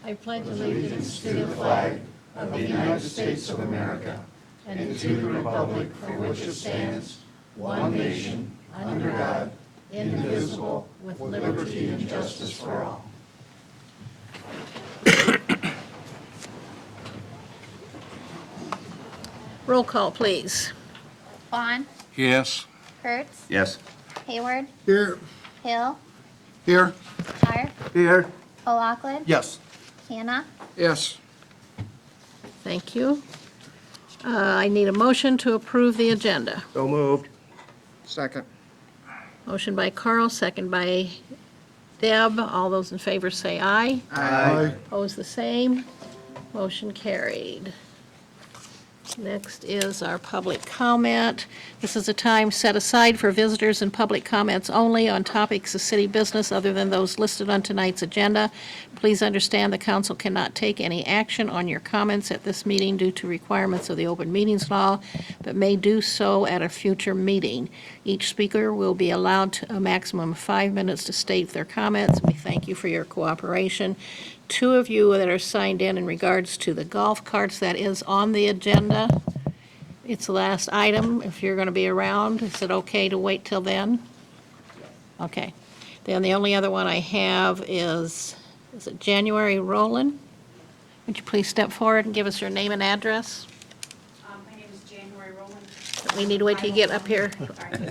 I pledge allegiance to the flag of the United States of America and to the republic for which it stands, one nation, under God, indivisible, with liberty and justice for all. Roll call, please. Vaughn, Yes. Kurtz, Yes. Hayward, Here. Hill, Here. Tarr, Here. O'Loughlin, Yes. Hannah, Yes. Thank you. I need a motion to approve the agenda. So moved. Second. Motion by Carl, second by Deb. All those in favor say aye. Aye. Opposed, the same. Motion carried. Next is our public comment. This is a time set aside for visitors and public comments only on topics of city business other than those listed on tonight's agenda. Please understand the council cannot take any action on your comments at this meeting due to requirements of the open meetings law, but may do so at a future meeting. Each speaker will be allowed a maximum of 5 minutes to state their comments. We thank you for your cooperation. Two of you that are signed in regards to the golf carts, that is on the agenda. It's the last item. If you're going to be around, is it okay to wait till then? Okay. Then the only other one I have is it January Rowland? Would you please step forward and give us your name and address? My name is January Rowland. We need to wait till you get up here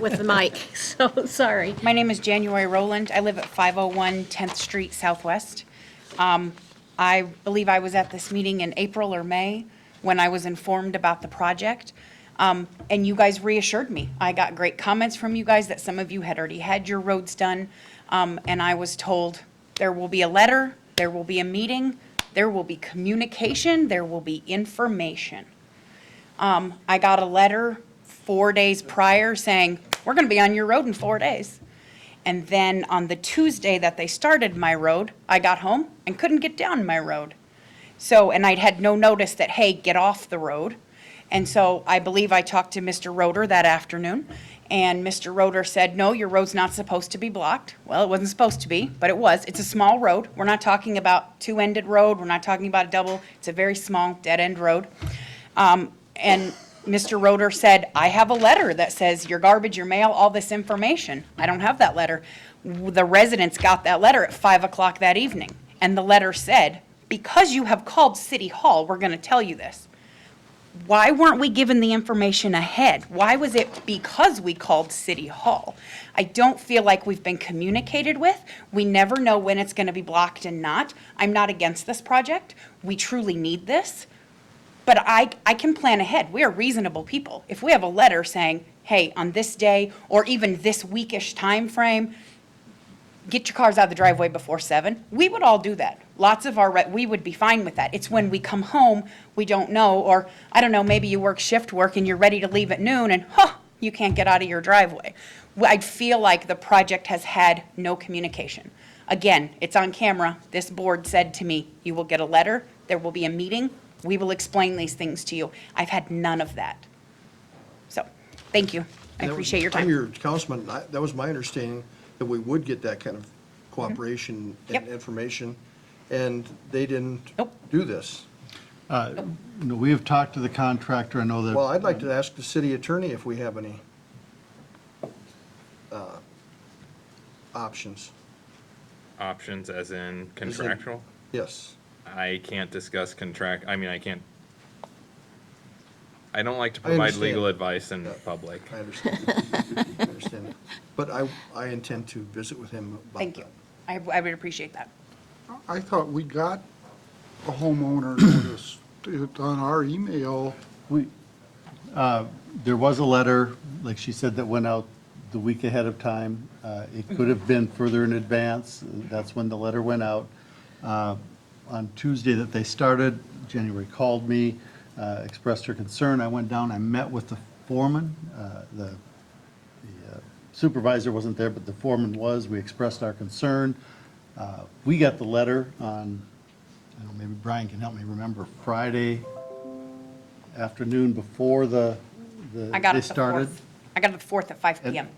with the mic, so sorry. My name is January Rowland. I live at 501 10th Street Southwest. I believe I was at this meeting in April or May when I was informed about the project. And you guys reassured me. I got great comments from you guys that some of you had already had your roads done. And I was told there will be a letter, there will be a meeting, there will be communication, there will be information. I got a letter 4 days prior saying, we're going to be on your road in 4 days. And then on the Tuesday that they started my road, I got home and couldn't get down my road. So, and I'd had no notice that, hey, get off the road. And so I believe I talked to Mr. Roeder that afternoon, and Mr. Roeder said, no, your road's not supposed to be blocked. Well, it wasn't supposed to be, but it was. It's a small road. We're not talking about two-ended road. We're not talking about a double. It's a very small dead-end road. And Mr. Roeder said, I have a letter that says your garbage, your mail, all this information. I don't have that letter. The residents got that letter at 5 o'clock that evening. And the letter said, because you have called City Hall, we're going to tell you this. Why weren't we given the information ahead? Why was it because we called City Hall? I don't feel like we've been communicated with. We never know when it's going to be blocked and not. I'm not against this project. We truly need this. But I can plan ahead. We are reasonable people. If we have a letter saying, hey, on this day or even this weekish time frame, get your cars out of the driveway before 7, we would all do that. Lots of we would be fine with that. It's when we come home, we don't know, or I don't know, maybe you work shift work and you're ready to leave at noon and, you can't get out of your driveway. I feel like the project has had no communication. Again, it's on camera. This board said to me, you will get a letter, there will be a meeting, we will explain these things to you. I've had none of that. So, thank you. I appreciate your I'm time. your councilman. That was my understanding, that we would get that kind of cooperation Yep. and information, and they didn't Nope. do this. No, we have talked to the contractor. I know that. Well, I'd like to ask the city attorney if we have any options. Options as in contractual? Yes. I can't discuss I mean, I can't, I don't like to I provide understand. legal advice in public. I understand. I understand. But I intend to visit with him about Thank you. that. I would appreciate that. I thought we got a homeowner notice on our email. There was a letter, like she said, that went out the week ahead of time. It could have been further in advance. That's when the letter went out. On Tuesday that they started, January called me, expressed her concern. I went down, I met with the foreman. The supervisor wasn't there, but the foreman was. We expressed our concern. We got the letter on, I don't know, maybe Brian can help me remember, Friday afternoon before I got they it the started. 4th. I got it the 4th at 5 p.m.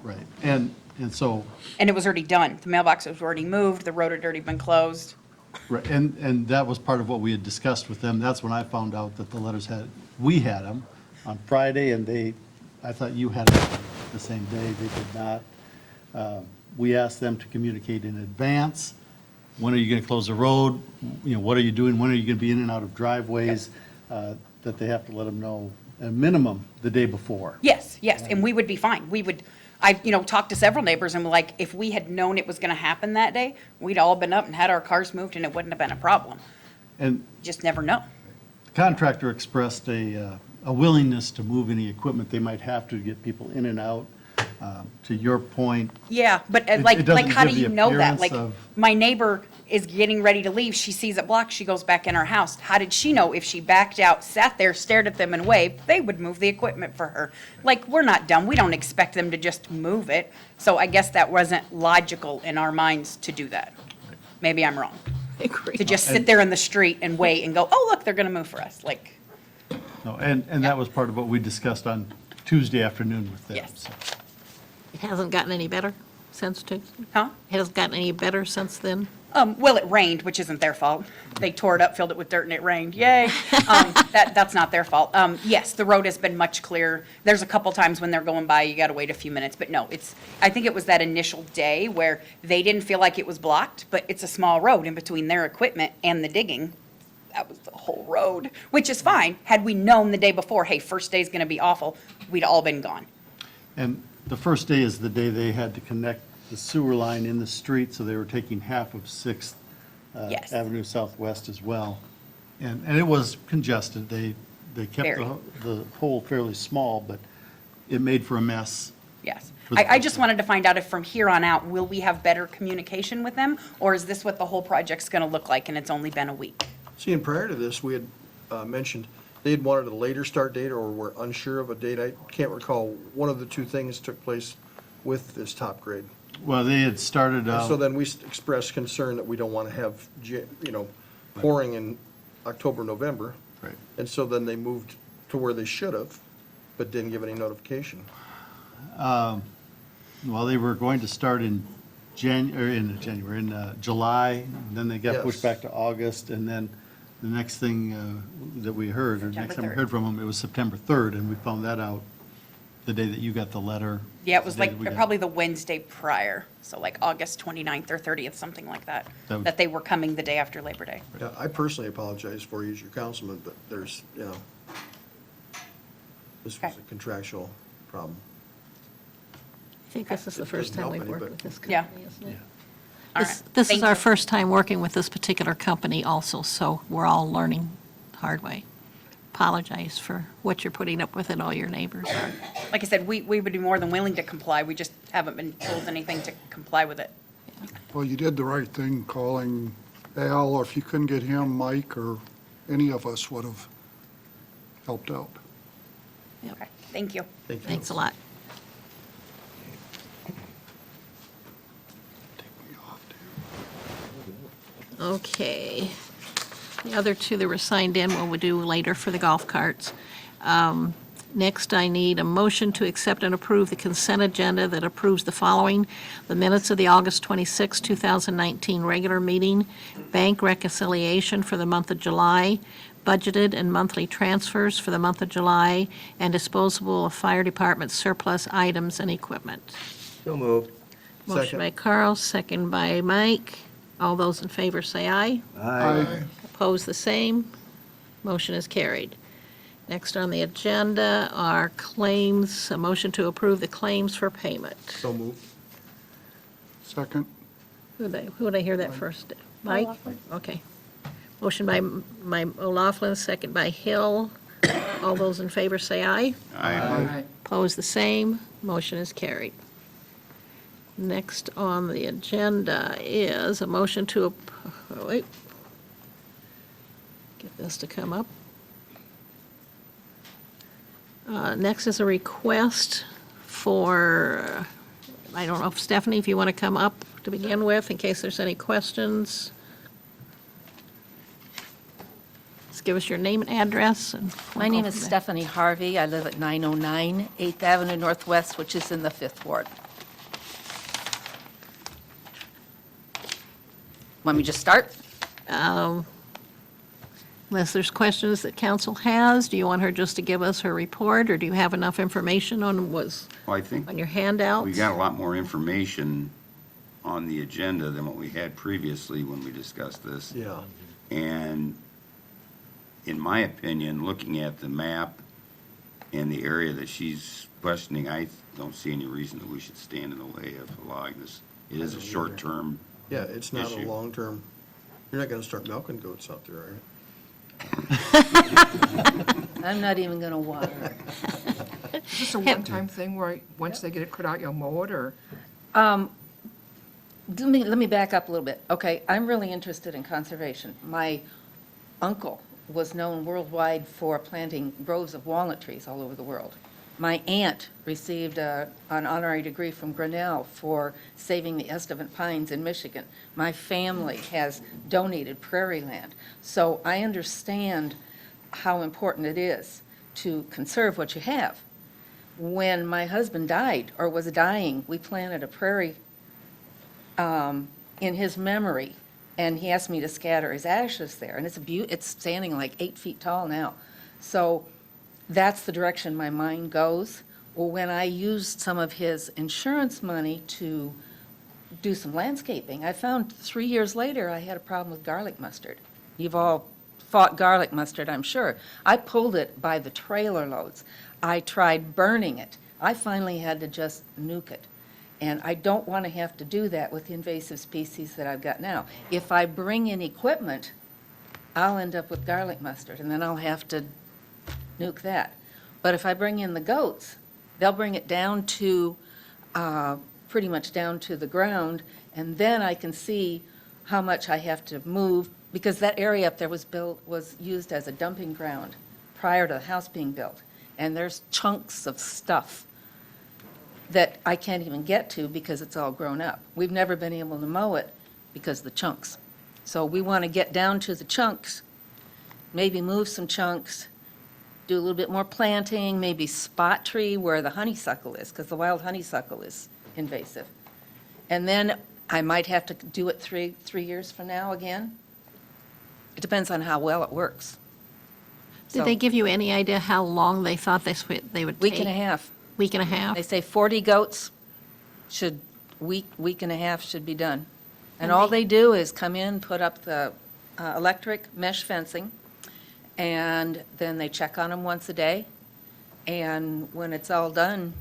Right, and so, And it was already done. The mailbox was already moved, the road had already been closed. Right, and that was part of what we had discussed with them. That's when I found out that the letters we had them on Friday, and I thought you had them the same day. They did not. We asked them to communicate in advance. When are you going to close the road? You know, what are you doing? When are you going to be in and out of driveways? That they have to let them know at minimum the day before. Yes, yes, and we would be fine. I talked to several neighbors and were like, if we had known it was gonna happen that day, we'd all been up and had our cars moved and it wouldn't have been a problem. And Just never know. the contractor expressed a willingness to move any equipment they might have to get people in and out. To your point, Yeah, but It- like, it doesn't how do give the you know that? appearance Like, of- my neighbor is getting ready to leave, she sees it blocked, she goes back in her house. How did she know if she backed out, sat there, stared at them and waved, they would move the equipment for her? Like, we're not dumb, we don't expect them to just move it. So I guess that wasn't logical in our minds to do that. Maybe I'm wrong. I agree. To just sit there in the street and wait and go, oh, look, they're gonna move for us, like, no, and that was part of what we discussed on Tuesday afternoon with them. Yes. so. It hasn't gotten any better since Tuesday? huh? It hasn't gotten any better since then? Well, it rained, which isn't their fault. They tore it up, filled it with dirt, and it rained. Yay! That's not their fault. Yes, the road has been much clearer. There's a couple times when they're going by, you gotta wait a few minutes, but no, I think it was that initial day where they didn't feel like it was blocked, but it's a small road in between their equipment and the digging. That was the whole road, which is fine. Had we known the day before, hey, first day's gonna be awful, we'd all been gone. And the first day is the day they had to connect the sewer line in the street, so they were taking half of 6th Yes. Avenue Southwest as well. And it was congested. They kept Very. the hole fairly small, but it made for a mess. Yes. For the I just wanted to find out if from here on out, will we have better communication with them? Or is this what the whole project's gonna look like and it's only been a week? See, and prior to this, we had mentioned they had wanted a later start date or were unsure of a date. I can't recall. One of the two things took place with this top grade. Well, they had started And so out, then we expressed concern that we don't want to have, pouring in October, November. right. And so then they moved to where they should have, but didn't give any notification. Well, they were going to start in July, and then they got pushed Yes. back to August, and then the next thing that we heard, or next September time we 3rd. heard from them, it was September 3rd, and we found that out the day that you got the letter. Yeah, it was the day like that we got- probably the Wednesday prior, so like August 29th or 30th, something like that. That would- That they were coming the day after Labor Day. Yeah, I personally apologize for you as your councilman, but there's, this was Okay. a contractual problem. I think this is the It first doesn't time help we've worked any, with this Yeah. company, isn't it? All This right. this is Thank our you. first time working with this particular company also, so we're all learning the hard way. Apologize for what you're putting up with and all your neighbors are. Like I said, we would be more than willing to comply, we just haven't been told anything to comply with it. Well, you did the right thing calling Al, or if you couldn't get him, Mike, or any of us would have helped out. Okay, thank you. Thank you. Thanks a lot. Okay. The other two that were signed in, we'll do later for the golf carts. Next, I need a motion to accept and approve the consent agenda that approves the following: the minutes of the August 26, 2019 regular meeting, bank reconciliation for the month of July, budgeted and monthly transfers for the month of July, and disposable of fire department surplus items and equipment. So moved. Motion Second. by Carl, second by Mike. All those in favor say aye. Aye. Opposed, the same. Motion is carried. Next on the agenda are claims, a motion to approve the claims for payment. So moved. Second? Who would I hear that first? Mike? Okay. Motion by O'Laughlin, second by Hill. All those in favor say aye. Aye. Opposed, the same. Motion is carried. Next on the agenda is a motion to, wait. Get this to come up. Next is a request for, I don't know if Stephanie, if you want to come up to begin with, in case there's any questions. Just give us your name and address, and we'll My go name from is there. Stephanie Harvey. I live at 909 8th Avenue Northwest, which is in the 5th Ward. Want me to just start? Unless there's questions that council has, do you want her just to give us her report, or do you have enough information on what's Well, I think on your handouts? we got a lot more information on the agenda than what we had previously when we discussed this. Yeah. And in my opinion, looking at the map and the area that she's questioning, I don't see any reason that we should stand in the way of allowing this. It is a short-term Yeah, it's not a issue. long-term, you're not gonna start milking goats out there, are you? I'm not even going to water. Is this a one-time thing where, once they get it cut out, you'll mow it, or? Let me back up a little bit. Okay, I'm really interested in conservation. My uncle was known worldwide for planting groves of walnut trees all over the world. My aunt received an honorary degree from Grinnell for saving the Estevan pines in Michigan. My family has donated prairie land. So I understand how important it is to conserve what you have. When my husband died, or was dying, we planted a prairie in his memory, and he asked me to scatter his ashes there, and it's standing like 8 feet tall now. So that's the direction my mind goes. Well, when I used some of his insurance money to do some landscaping, I found 3 years later I had a problem with garlic mustard. You've all fought garlic mustard, I'm sure. I pulled it by the trailer loads. I tried burning it. I finally had to just nuke it. And I don't want to have to do that with the invasive species that I've got now. If I bring in equipment, I'll end up with garlic mustard, and then I'll have to nuke that. But if I bring in the goats, they'll bring it down to, pretty much down to the ground, and then I can see how much I have to move, because that area up there was used as a dumping ground prior to the house being built. And there's chunks of stuff that I can't even get to because it's all grown up. We've never been able to mow it because of the chunks. So we want to get down to the chunks, maybe move some chunks, do a little bit more planting, maybe spot tree where the honeysuckle is, because the wild honeysuckle is invasive. And then I might have to do it three years from now again. It depends on how well it works. Did they give you any idea how long they thought they would take? Week and a half. Week and a half? They say 40 goats week and a half should be done. And all they do is come in, put up the electric mesh fencing, and then they check on them once a day. And when it's all done,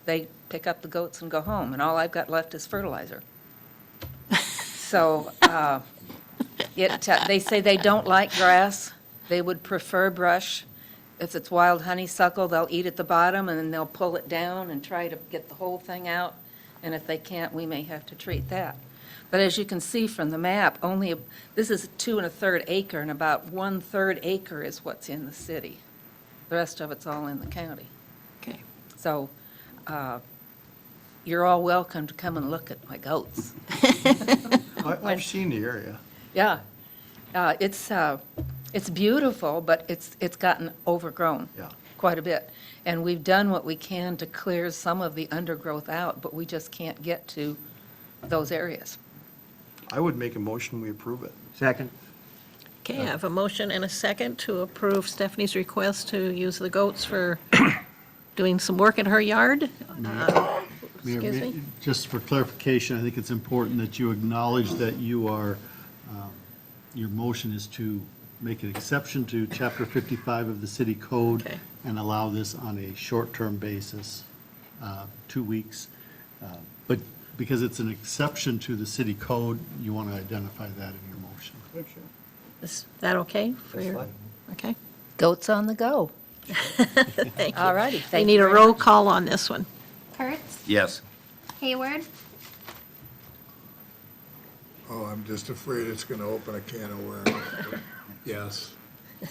they pick up the goats and go home, and all I've got left is fertilizer. So they say they don't like grass. They would prefer brush. If it's wild honeysuckle, they'll eat at the bottom, and then they'll pull it down and try to get the whole thing out. And if they can't, we may have to treat that. But as you can see from the map, this is 2 1/3 acre, and about 1/3 acre is what's in the city. The rest of it's all in the county. Okay. So you're all welcome to come and look at my goats. I've seen the area. Yeah, it's beautiful, but it's gotten overgrown. Yeah. Quite a bit. And we've done what we can to clear some of the undergrowth out, but we just can't get to those areas. I would make a motion, we approve it. Second. Okay, I have a motion and a second to approve Stephanie's request to use the goats for doing some work in her yard. Mayor, Excuse me? just for clarification, I think it's important that you acknowledge that you are, your motion is to make an exception to Chapter 55 of the city code Okay. and allow this on a short-term basis, 2 weeks. But because it's an exception to the city code, you want to identify that in your motion. Is that okay for That's your? fine. Okay. Goats on the go. Thank you. All righty. We Thank need you a very roll much. call on this one. Kurtz, Yes. Hayward, Oh, I'm just afraid it's gonna open a can of worms. Yes.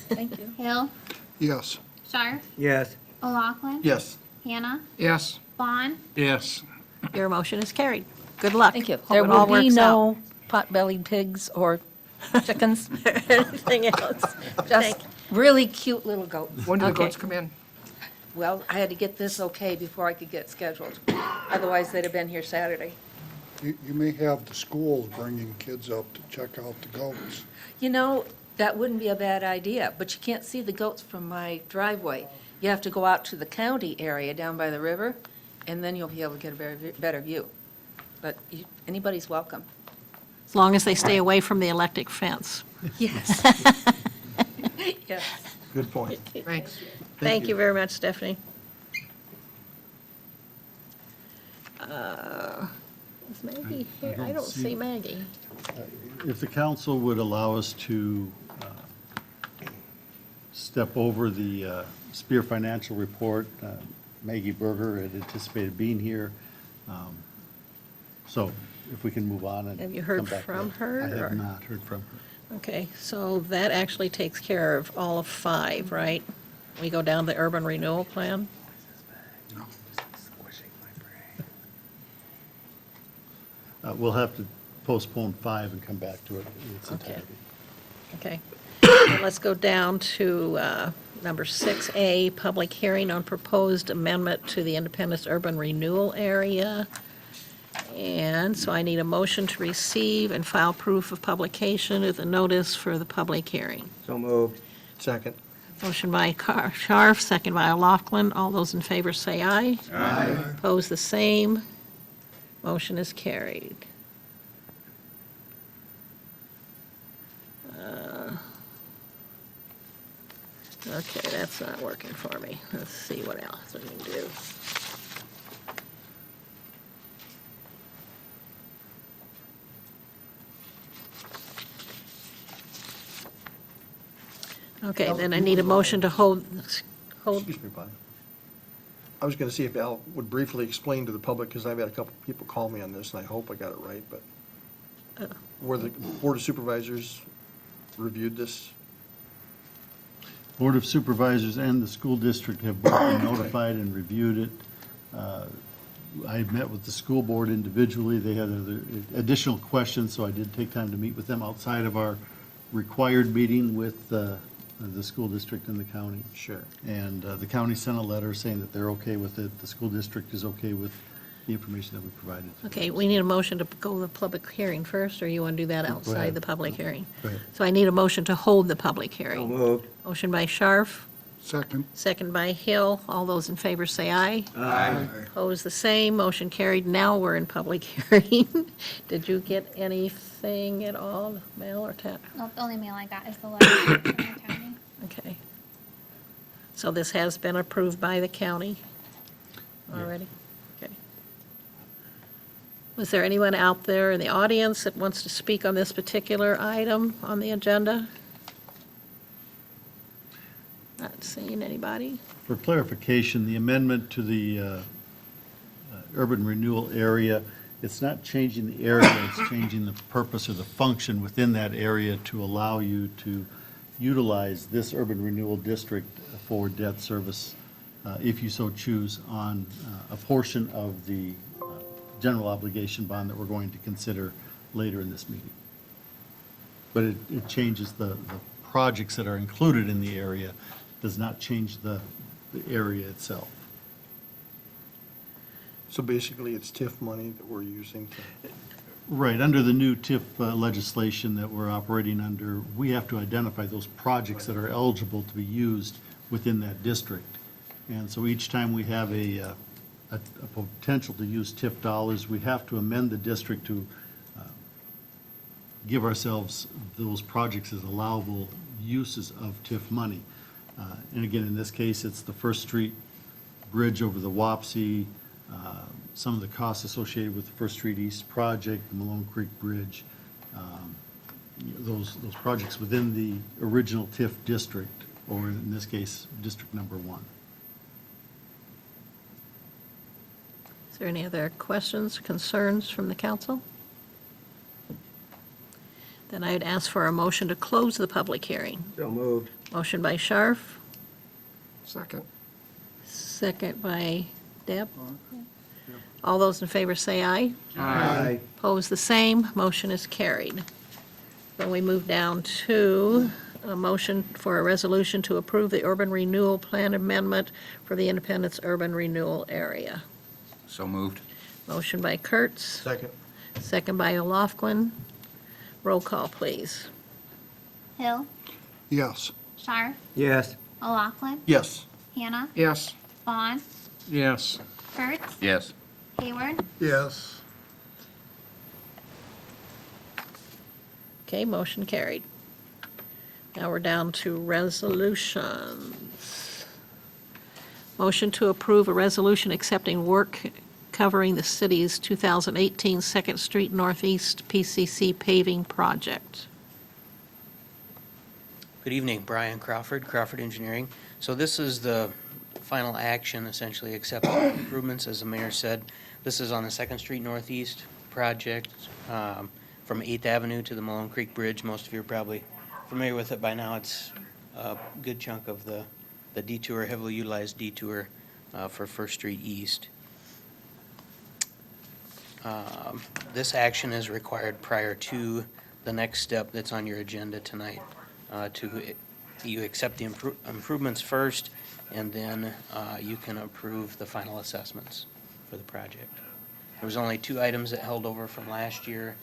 Thank you. Hill, Yes. Scharf, Yes. O'Loughlin. Yes. Hannah, Yes. Vaughn, Yes. Your motion is carried. Good luck. Thank you. Hope There it all will be works out. no pot-bellied pigs or chickens, Anything else? just really cute little goats. When do the Okay. goats come in? Well, I had to get this okay before I could get scheduled. Otherwise, they'd have been here Saturday. You may have the schools bringing kids up to check out the goats. You know, that wouldn't be a bad idea, but you can't see the goats from my driveway. You have to go out to the county area down by the river, and then you'll be able to get a better view. But anybody's welcome. As long as they stay away from the electric fence. Yes. Yes. Good point. Thanks. Thank you very much, Stephanie. Is Maggie here? I don't see Maggie. If the council would allow us to step over the Spear Financial Report, Maggie Berger had anticipated being here. So if we can move on and Have you heard come back to from that. her, I have or- not heard from her. Okay, so that actually takes care of all of 5, right? We go down the urban renewal plan? We'll have to postpone 5 and come back to it in its Okay. entirety. Okay. And let's go down to number 6A, public hearing on proposed amendment to the Independence Urban Renewal Area. And so I need a motion to receive and file proof of publication of the notice for the public hearing. So moved. Second. Motion by Scharf, second by O'Loughlin. All those in favor say aye. Aye. Opposed, the same. Motion is carried. Okay, that's not working for me. Let's see what else I can do. Okay, then I need a motion to hold, Excuse me, Bob. I was going to see if Al would briefly explain to the public, because I've had a couple people call me on this, and I hope I got it right, but where the Board of Supervisors reviewed this. Board of Supervisors and the school district have both been notified and reviewed it. I met with the school board individually. They had other additional questions, so I did take time to meet with them outside of our required meeting with the school district and the county. Sure. And the county sent a letter saying that they're okay with it. The school district is okay with the information that we provided. okay, we need a motion to go to the public hearing first, or you want to do that Go outside ahead. the public hearing? Go ahead. So I need a motion to hold the public hearing. moved. Motion by Scharf, Second. second by Hill. All those in favor say aye. Aye. Opposed, the same. Motion carried. Now we're in public hearing. Did you get anything at all, Mel or Tat? Well, the only mail I got is the letter from the county. Okay. So this has been approved by the county already? Okay. Was there anyone out there in the audience that wants to speak on this particular item on the agenda? Not seeing anybody? For clarification, the amendment to the urban renewal area, it's not changing the area, it's changing the purpose or the function within that area to allow you to utilize this urban renewal district for debt service, if you so choose, on a portion of the general obligation bond that we're going to consider later in this meeting. But it changes the projects that are included in the area, does not change the area itself. So basically, it's TIF money that we're using to. Right, under the new TIF legislation that we're operating under, we have to identify those projects that are eligible to be used within that district. And so each time we have a potential to use TIF dollars, we have to amend the district to give ourselves those projects as allowable uses of TIF money. And again, in this case, it's the First Street Bridge over the Wapsie, some of the costs associated with the First Street East project, the Malone Creek Bridge, those projects within the original TIF district, or in this case, District Number 1. Is there any other questions, concerns from the council? Then I'd ask for a motion to close the public hearing. So moved. Motion by Scharf, Second. second by Deb. All those in favor say aye. Aye. Opposed, the same. Motion is carried. Then we move down to a motion for a resolution to approve the urban renewal plan amendment for the Independence Urban Renewal Area. So moved. Motion by Kurtz, Second. second by O'Loughlin. Roll call, please. Hill, Yes. Sharf, Yes. O'Loughlin, Yes. Hannah, Yes. Vaughn, Yes. Kurtz, Yes. Hayward, Yes. Okay, motion carried. Now we're down to resolutions. Motion to approve a resolution accepting work covering the city's 2018 Second Street Northeast PCC paving project. Good evening, Brian Crawford, Crawford Engineering. So this is the final action, essentially, except improvements, as the mayor said. This is on the Second Street Northeast project, from 8th Avenue to the Malone Creek Bridge. Most of you are probably familiar with it by now. It's a good chunk of the detour, heavily utilized detour for First Street East. This action is required prior to the next step that's on your agenda tonight. You accept the improvements first, and then you can approve the final assessments for the project. There was only 2 items that held over from last year.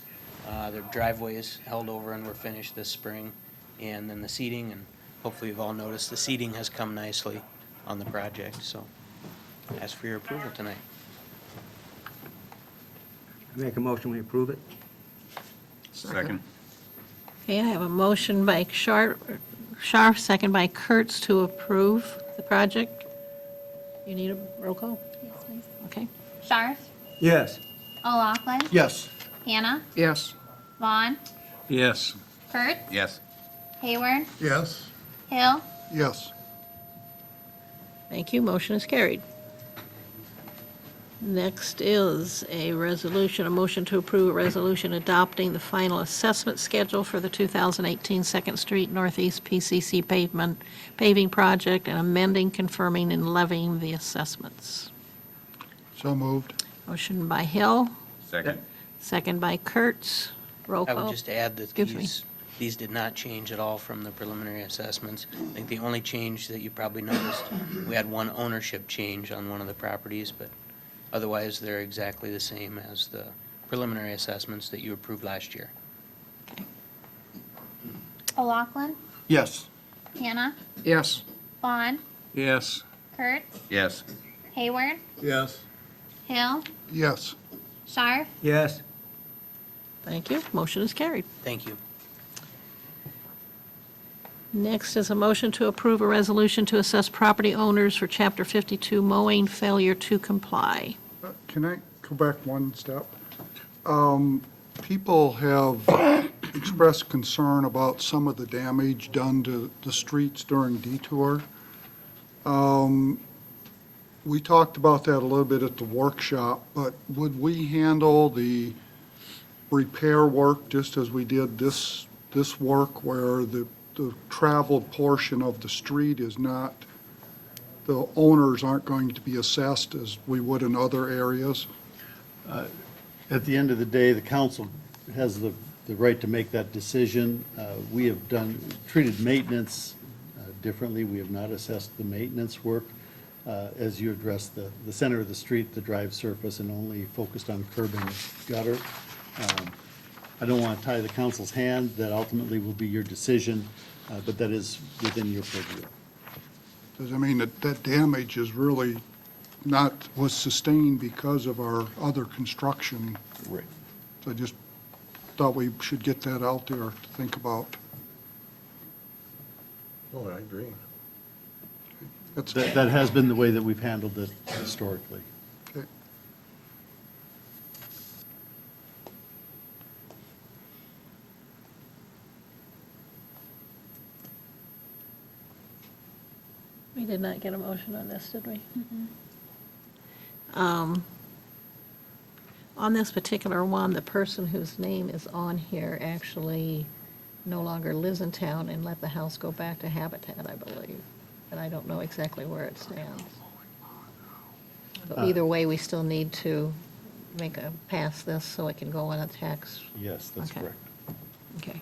The driveways held over and were finished this spring, and then the seating, and hopefully you've all noticed the seating has come nicely on the project, so ask for your approval tonight. Make a motion, we approve it? Second. Okay, I have a motion by Scharf, second by Kurtz to approve the project. You need a roll call? yes, please. Okay. Sharf, Yes. O'Loughlin, Yes. Hannah, Yes. Vaughn, Yes. Kurtz, Yes. Hayward, Yes. Hill, Yes. Thank you, motion is carried. Next is a motion to approve a resolution adopting the final assessment schedule for the 2018 Second Street Northeast PCC paving project and amending, confirming, and levying the assessments. So moved. Motion by Hill, Second. second by Kurtz. Roll I call. would just add that Excuse me. these did not change at all from the preliminary assessments. I think the only change that you probably noticed, we had one ownership change on one of the properties, but otherwise they're exactly the same as the preliminary assessments that you approved last year. O'Loughlin, Yes. Hannah, Yes. Vaughn, Yes. Kurtz, Yes. Hayward, Yes. Hill, Yes. Sharf, Yes. Thank you, motion is carried. Thank you. Next is a motion to approve a resolution to assess property owners for Chapter 52 mowing failure to comply. Can I go back one step? People have expressed concern about some of the damage done to the streets during detour. We talked about that a little bit at the workshop, but would we handle the repair work just as we did this work where the traveled portion of the street is not, the owners aren't going to be assessed as we would in other areas? At the end of the day, the council has the right to make that decision. We have treated maintenance differently. We have not assessed the maintenance work. As you addressed the center of the street, the drive surface, and only focused on curb and gutter. I don't want to tie the council's hand. That ultimately will be your decision, but that is within your purview. Because, I mean, that damage is really was sustained because of our other construction. Right. So I just thought we should get that out there to think about. Oh, I agree. That's, That has been the way that we've handled it historically. okay. We did not get a motion on this, did we? On this particular one, the person whose name is on here actually no longer lives in town and let the house go back to Habitat, I believe. And I don't know exactly where it stands. But either way, we still need to pass this so it can go on a tax. Yes, that's Okay. correct. Okay.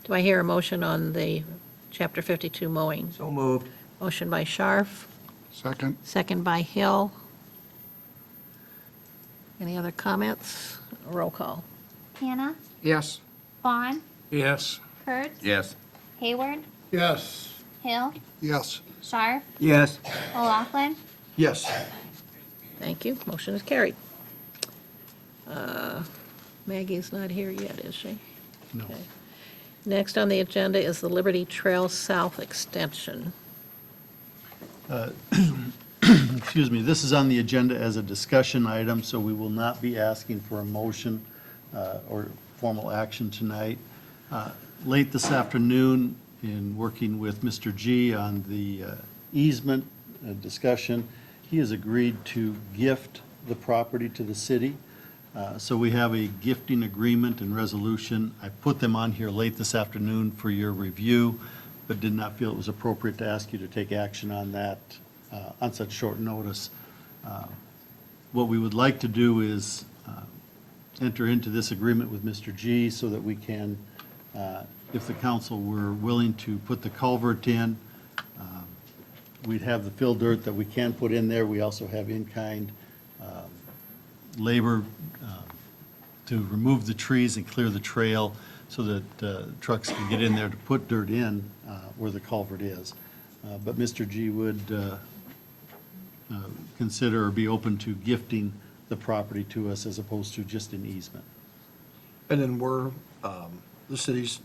Do I hear a motion on the Chapter 52 mowing? So moved. Motion by Scharf, Second? second by Hill. Any other comments? Roll call. Hannah, Yes. Vaughn, Yes. Kurtz, Yes. Hayward, Yes. Hill, Yes. Scharf, Yes. O'Laughlin. Yes. Thank you. Motion is carried. Maggie's not here yet, is she? No. Okay. Next on the agenda is the Liberty Trail South Extension. Excuse me, this is on the agenda as a discussion item, so we will not be asking for a motion or formal action tonight. Late this afternoon, in working with Mr. G on the easement discussion, he has agreed to gift the property to the city. So we have a gifting agreement and resolution. I put them on here late this afternoon for your review, but did not feel it was appropriate to ask you to take action on that on such short notice. What we would like to do is enter into this agreement with Mr. G so that we can, if the council were willing to put the culvert in, we'd have the fill dirt that we can put in there. We also have in-kind labor to remove the trees and clear the trail so that trucks can get in there to put dirt in where the culvert is. But Mr. G would consider or be open to gifting the property to us as opposed to just an easement. And then we're, the city's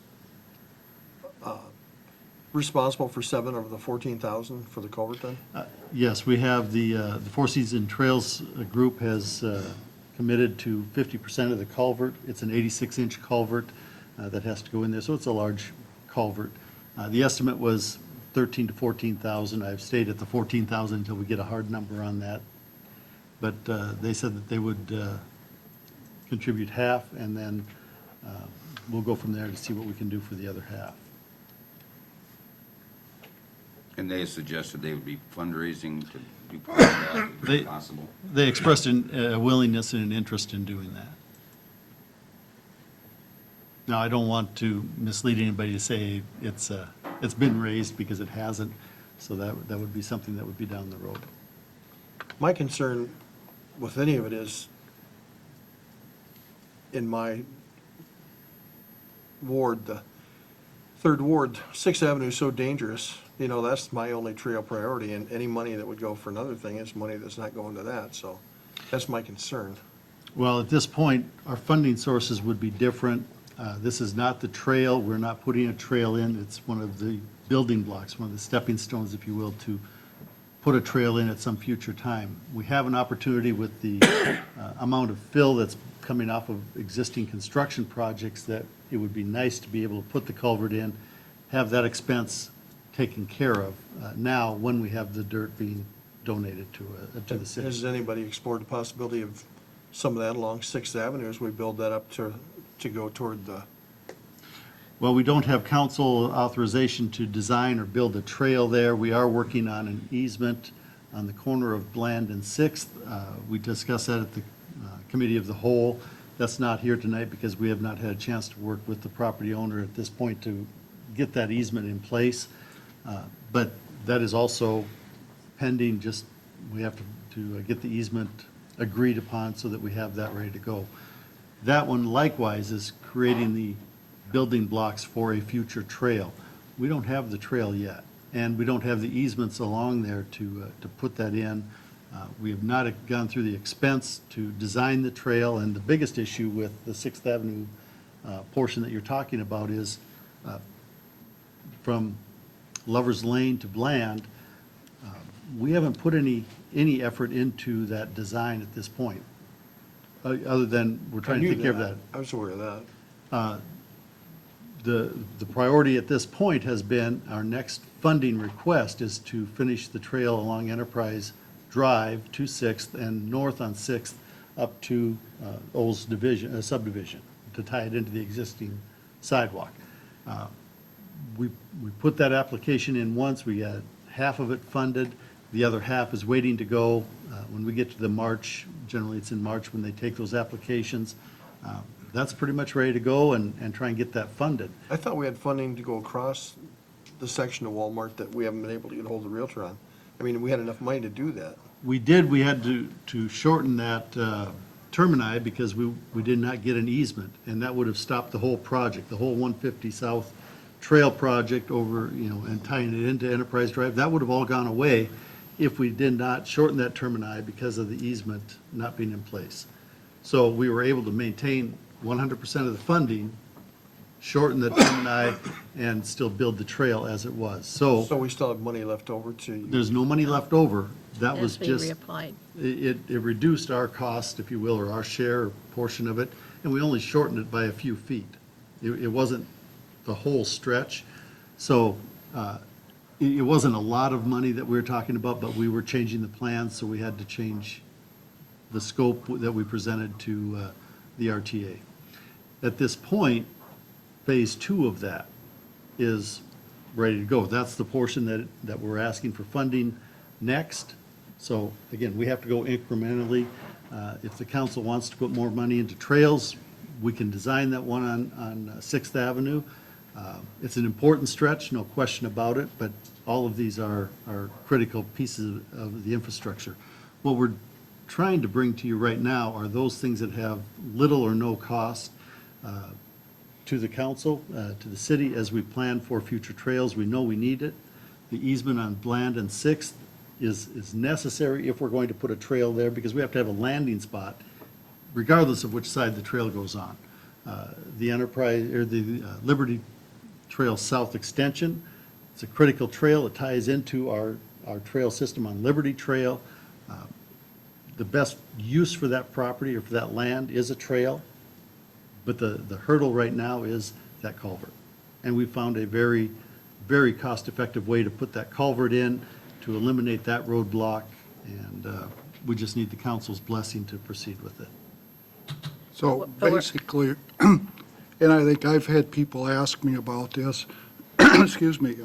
responsible for 7 of the 14,000 for the culvert then? Yes, we have the Four Seasons Trails group has committed to 50% of the culvert. It's an 86-inch culvert that has to go in there, so it's a large culvert. The estimate was 13 to 14,000. I've stayed at the 14,000 until we get a hard number on that. But they said that they would contribute half, and then we'll go from there to see what we can do for the other half. And they suggested they would be fundraising to do part of that, if possible. They expressed a willingness and an interest in doing that. Now, I don't want to mislead anybody to say it's been raised, because it hasn't, so that would be something that would be down the road. My concern with any of it is, in my ward, the 3rd Ward, 6th Avenue is so dangerous. You know, that's my only trail priority, and any money that would go for another thing is money that's not going to that, so that's my concern. Well, at this point, our funding sources would be different. This is not the trail. We're not putting a trail in. It's one of the building blocks, one of the stepping stones, if you will, to put a trail in at some future time. We have an opportunity with the amount of fill that's coming off of existing construction projects that it would be nice to be able to put the culvert in, have that expense taken care of now when we have the dirt being donated to the city. Has anybody explored the possibility of some of that along 6th Avenue as we build that up to go toward the, Well, we don't have council authorization to design or build a trail there. We are working on an easement on the corner of Bland and 6th. We discussed that at the Committee of the Whole. That's not here tonight because we have not had a chance to work with the property owner at this point to get that easement in place. But that is also pending, just, we have to get the easement agreed upon so that we have that ready to go. That one likewise is creating the building blocks for a future trail. We don't have the trail yet, and we don't have the easements along there to put that in. We have not gone through the expense to design the trail, and the biggest issue with the 6th Avenue portion that you're talking about is from Lover's Lane to Bland, we haven't put any effort into that design at this point, other than we're trying to take care of that. I was aware of that. The priority at this point has been, our next funding request is to finish the trail along Enterprise Drive to 6th and north on 6th up to Olds subdivision, to tie it into the existing sidewalk. We put that application in once, we got half of it funded, the other half is waiting to go. When we get to the March, generally it's in March when they take those applications, that's pretty much ready to go and try and get that funded. I thought we had funding to go across the section of Walmart that we haven't been able to get hold of the Realtor on. I mean, we had enough money to do that. We did, we had to shorten that termini because we did not get an easement, and that would have stopped the whole project, the whole 150 South Trail project over, and tying it into Enterprise Drive. That would have all gone away if we did not shorten that termini because of the easement not being in place. So we were able to maintain 100% of the funding, shorten the termini, and still build the trail as it was. So we still have money left over to, There's no money left over. That Has was to be just, reapplied. it reduced our cost, if you will, or our share or portion of it, and we only shortened it by a few feet. It wasn't the whole stretch. So it wasn't a lot of money that we were talking about, but we were changing the plans, so we had to change the scope that we presented to the RTA. At this point, phase 2 of that is ready to go. That's the portion that we're asking for funding next. So again, we have to go incrementally. If the council wants to put more money into trails, we can design that one on 6th Avenue. It's an important stretch, no question about it, but all of these are critical pieces of the infrastructure. What we're trying to bring to you right now are those things that have little or no cost to the council, to the city, as we plan for future trails. We know we need it. The easement on Bland and 6th is necessary if we're going to put a trail there, because we have to have a landing spot, regardless of which side the trail goes on. The Enterprise, or the Liberty Trail South Extension, it's a critical trail. It ties into our trail system on Liberty Trail. The best use for that property or for that land is a trail, but the hurdle right now is that culvert. And we found a very, very cost-effective way to put that culvert in, to eliminate that roadblock, and we just need the council's blessing to proceed with it. So But we're- basically, and I think I've had people ask me about this, excuse me,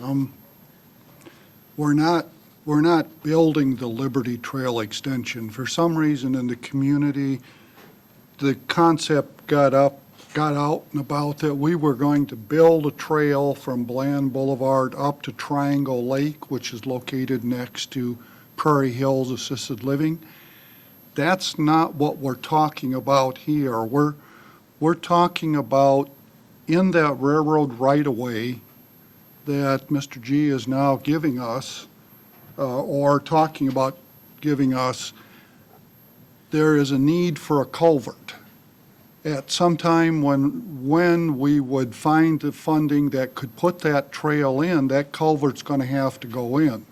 we're not building the Liberty Trail extension. For some reason in the community, the concept got out and about that we were going to build a trail from Bland Boulevard up to Triangle Lake, which is located next to Prairie Hills Assisted Living. That's not what we're talking about here. We're talking about in that railroad right-of-way that Mr. G is now giving us, or talking about giving us, there is a need for a culvert. At some time when we would find the funding that could put that trail in, that culvert's going to have to go in.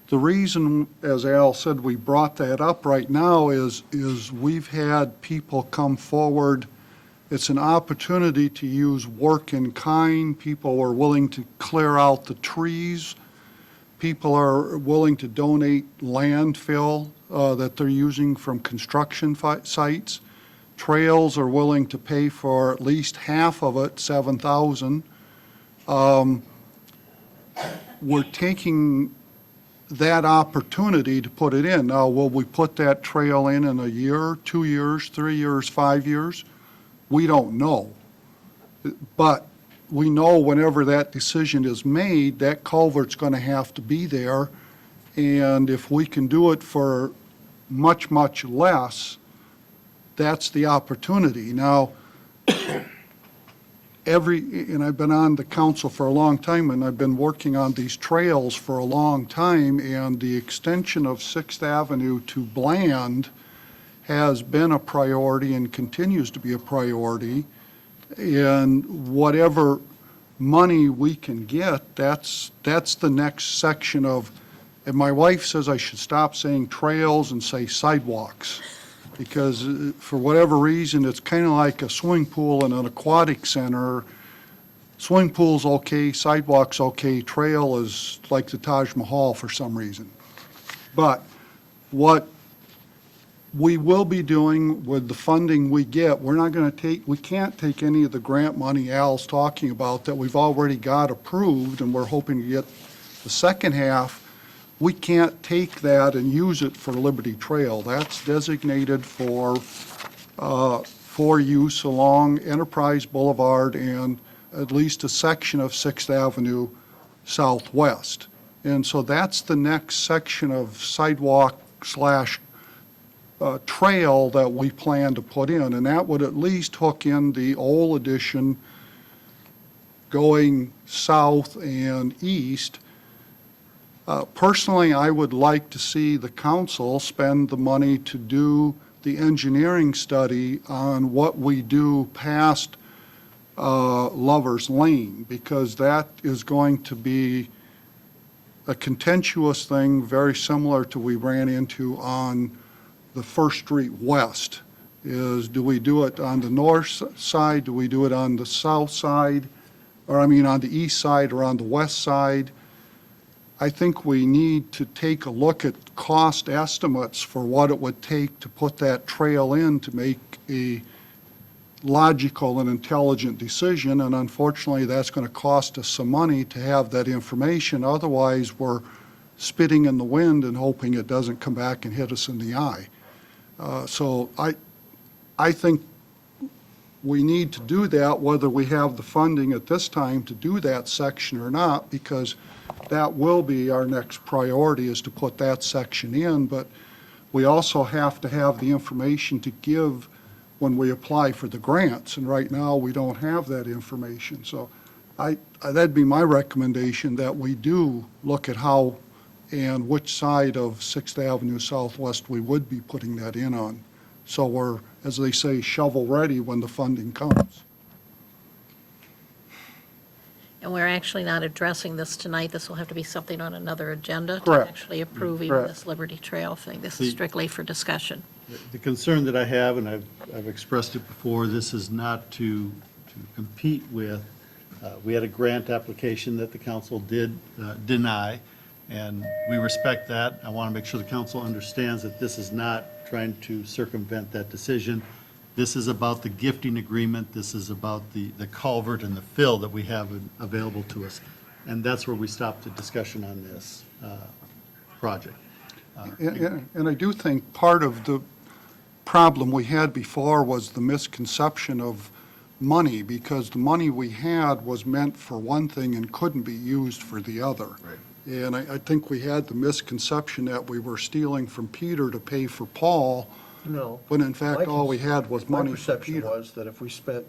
The reason, as Al said, we brought that up right now is we've had people come forward. It's an opportunity to use work in kind. People are willing to clear out the trees. People are willing to donate landfill that they're using from construction sites. Trails are willing to pay for at least half of it, $7,000. We're taking that opportunity to put it in. Now, will we put that trail in a year, 2 years, 3 years, 5 years? We don't know. But we know whenever that decision is made, that culvert's going to have to be there. And if we can do it for much, much less, that's the opportunity. Now, and I've been on the council for a long time, and I've been working on these trails for a long time, and the extension of 6th Avenue to Bland has been a priority and continues to be a priority. And whatever money we can get, that's the next section of, and my wife says I should stop saying trails and say sidewalks, because for whatever reason, it's kind of like a swimming pool and an aquatic center. Swimming pool's okay, sidewalk's okay, trail is like the Taj Mahal for some reason. But what we will be doing with the funding we get, we can't take any of the grant money Al's talking about that we've already got approved, and we're hoping to get the second half. We can't take that and use it for Liberty Trail. That's designated for use along Enterprise Boulevard and at least a section of 6th Avenue Southwest. And so that's the next section of sidewalk / trail that we plan to put in, and that would at least hook in the old addition going south and east. Personally, I would like to see the council spend the money to do the engineering study on what we do past Lover's Lane, because that is going to be a contentious thing, very similar to we ran into on the First Street West, is do we do it on the north side, do we do it on the south side, or I mean on the east side or on the west side? I think we need to take a look at cost estimates for what it would take to put that trail in to make a logical and intelligent decision, and unfortunately, that's going to cost us some money to have that information. Otherwise, we're spitting in the wind and hoping it doesn't come back and hit us in the eye. So I think we need to do that, whether we have the funding at this time to do that section or not, because that will be our next priority, is to put that section in. But we also have to have the information to give when we apply for the grants, and right now, we don't have that information. So that'd be my recommendation, that we do look at how and which side of 6th Avenue Southwest we would be putting that in on. So we're, as they say, shovel-ready when the funding comes. And we're actually not addressing this tonight. This will have to be something on another agenda to Correct. actually approve even Correct. this Liberty Trail thing. This is strictly for discussion. The concern that I have, and I've expressed it before, this is not to compete with. We had a grant application that the council did deny, and we respect that. I want to make sure the council understands that this is not trying to circumvent that decision. This is about the gifting agreement. This is about the culvert and the fill that we have available to us. And that's where we stopped the discussion on this project. And I do think part of the problem we had before was the misconception of money, because the money we had was meant for one thing and couldn't be used for the other. Right. And I think we had the misconception that we were stealing from Peter to pay for Paul, No. when in fact, all we had was My money for perception Peter. was that if we spent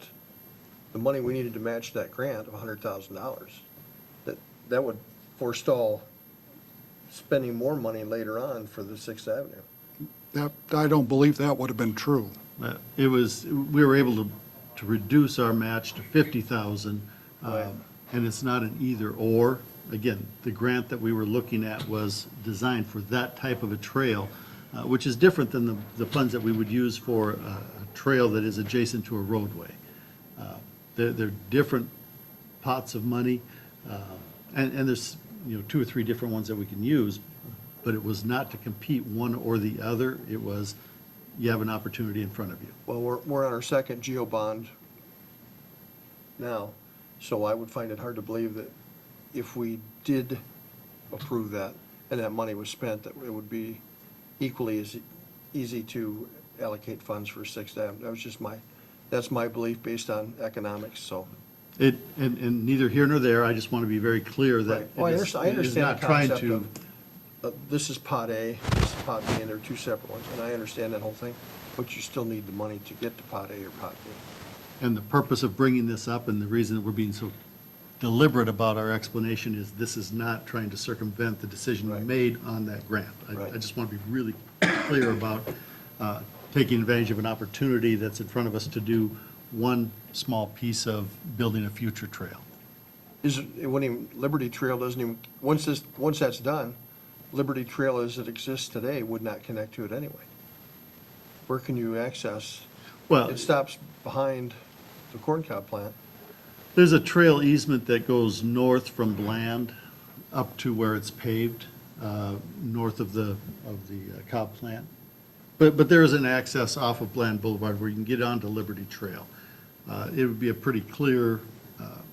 the money we needed to match that grant of $100,000, that would forestall spending more money later on for the 6th Avenue. That, I don't believe that would have been true. It was, we were able to reduce our match to 50,000, Right. and it's not an either or. Again, the grant that we were looking at was designed for that type of a trail, which is different than the funds that we would use for a trail that is adjacent to a roadway. They're different pots of money, and there's, 2 or 3 different ones that we can use, but it was not to compete one or the other. It was, you have an opportunity in front of you. Well, we're on our second geo bond now, so I would find it hard to believe that if we did approve that and that money was spent, that it would be equally as easy to allocate funds for 6th Avenue. That's my belief based on economics, so. And neither here nor there, I just want to be very clear that Right. Well, I it is understand not the trying concept to. of, this is Pot A, this is Pot B, and they're 2 separate ones, and I understand that whole thing, but you still need the money to get to Pot A or Pot B. And the purpose of bringing this up, and the reason that we're being so deliberate about our explanation, is this is not trying to circumvent the decision we Right. made on that grant. Right. I just want to be really clear about taking advantage of an opportunity that's in front of us to do one small piece of building a future trail. Liberty Trail doesn't even, once that's done, Liberty Trail as it exists today would not connect to it anyway. Where can you access? Well, It stops behind the corncob plant. there's a trail easement that goes north from Bland up to where it's paved, north of the cob plant. But there is an access off of Bland Boulevard where you can get onto Liberty Trail. It would be a pretty clear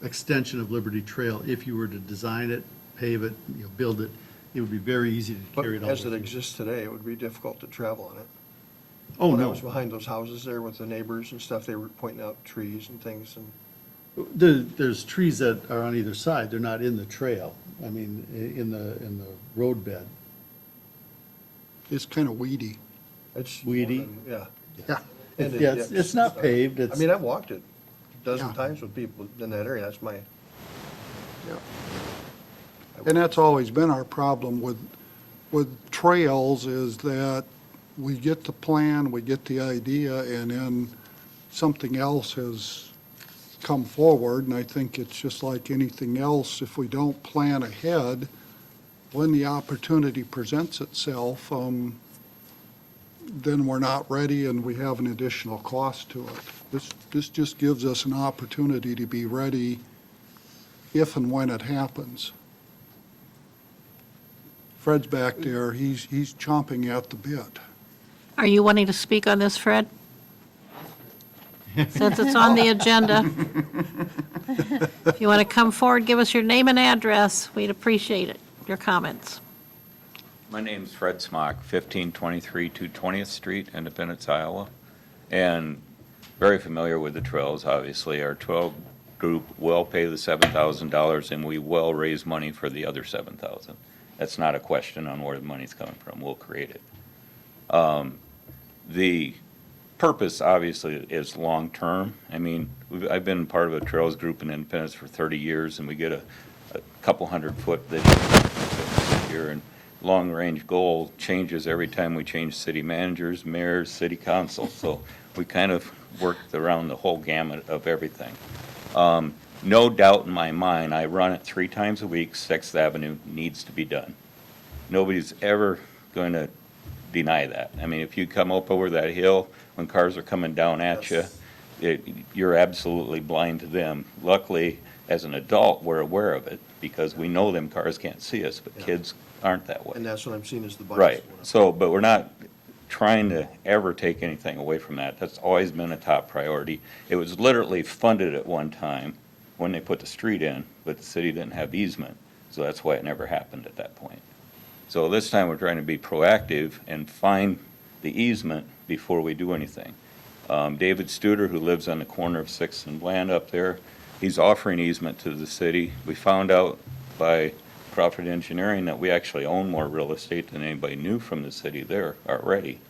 extension of Liberty Trail if you were to design it, pave it, build it. It would be very easy to But carry it all. as the it way. exists today, it would be difficult to travel on it. Oh, When I no. was behind those houses there with the neighbors and stuff, they were pointing out trees and things, and There's trees that are on either side. They're not in the trail. I mean, in the road bed. It's kind of weedy. It's. Weedy. Yeah. Yeah. And Yeah, it's not paved, I it's, mean, I've walked it a dozen Yeah. times with people in that area, that's my. Yeah. And that's always been our problem with trails, is that we get the plan, we get the idea, and then something else has come forward, and I think it's just like anything else, if we don't plan ahead, when the opportunity presents itself, then we're not ready and we have an additional cost to it. This just gives us an opportunity to be ready if and when it happens. Fred's back there, he's chomping at the bit. Are you wanting to speak on this, Fred? Since it's on the agenda. If you want to come forward, give us your name and address, we'd appreciate it, your comments. My name's Fred Smock, 1523 220th Street, Independence, Iowa. And very familiar with the trails, obviously. Our trail group will pay the $7,000 and we will raise money for the other $7,000. That's not a question on where the money's coming from. We'll create it. The purpose, obviously, is long-term. I mean, I've been part of a trails group in Independence for 30 years, and we get a couple hundred foot this year. And long-range goal changes every time we change city managers, mayors, city council. So we kind of worked around the whole gamut of everything. No doubt in my mind, I run it 3 times a week. 6th Avenue needs to be done. Nobody's ever going to deny that. I mean, if you come up over that hill when cars are coming down at you, you're absolutely blind to them. Luckily, as an adult, we're aware of it because we know them cars can't see us, but kids aren't that way. And that's what I'm seeing as the bias. Right. So, but we're not trying to ever take anything away from that. That's always been a top priority. It was literally funded at one time when they put the street in, but the city didn't have easement. So that's why it never happened at that point. So this time we're trying to be proactive and find the easement before we do anything. David Studer, who lives on the corner of 6th and Bland up there, he's offering easement to the city. We found out by Crawford Engineering that we actually own more real estate than anybody knew from the city there already.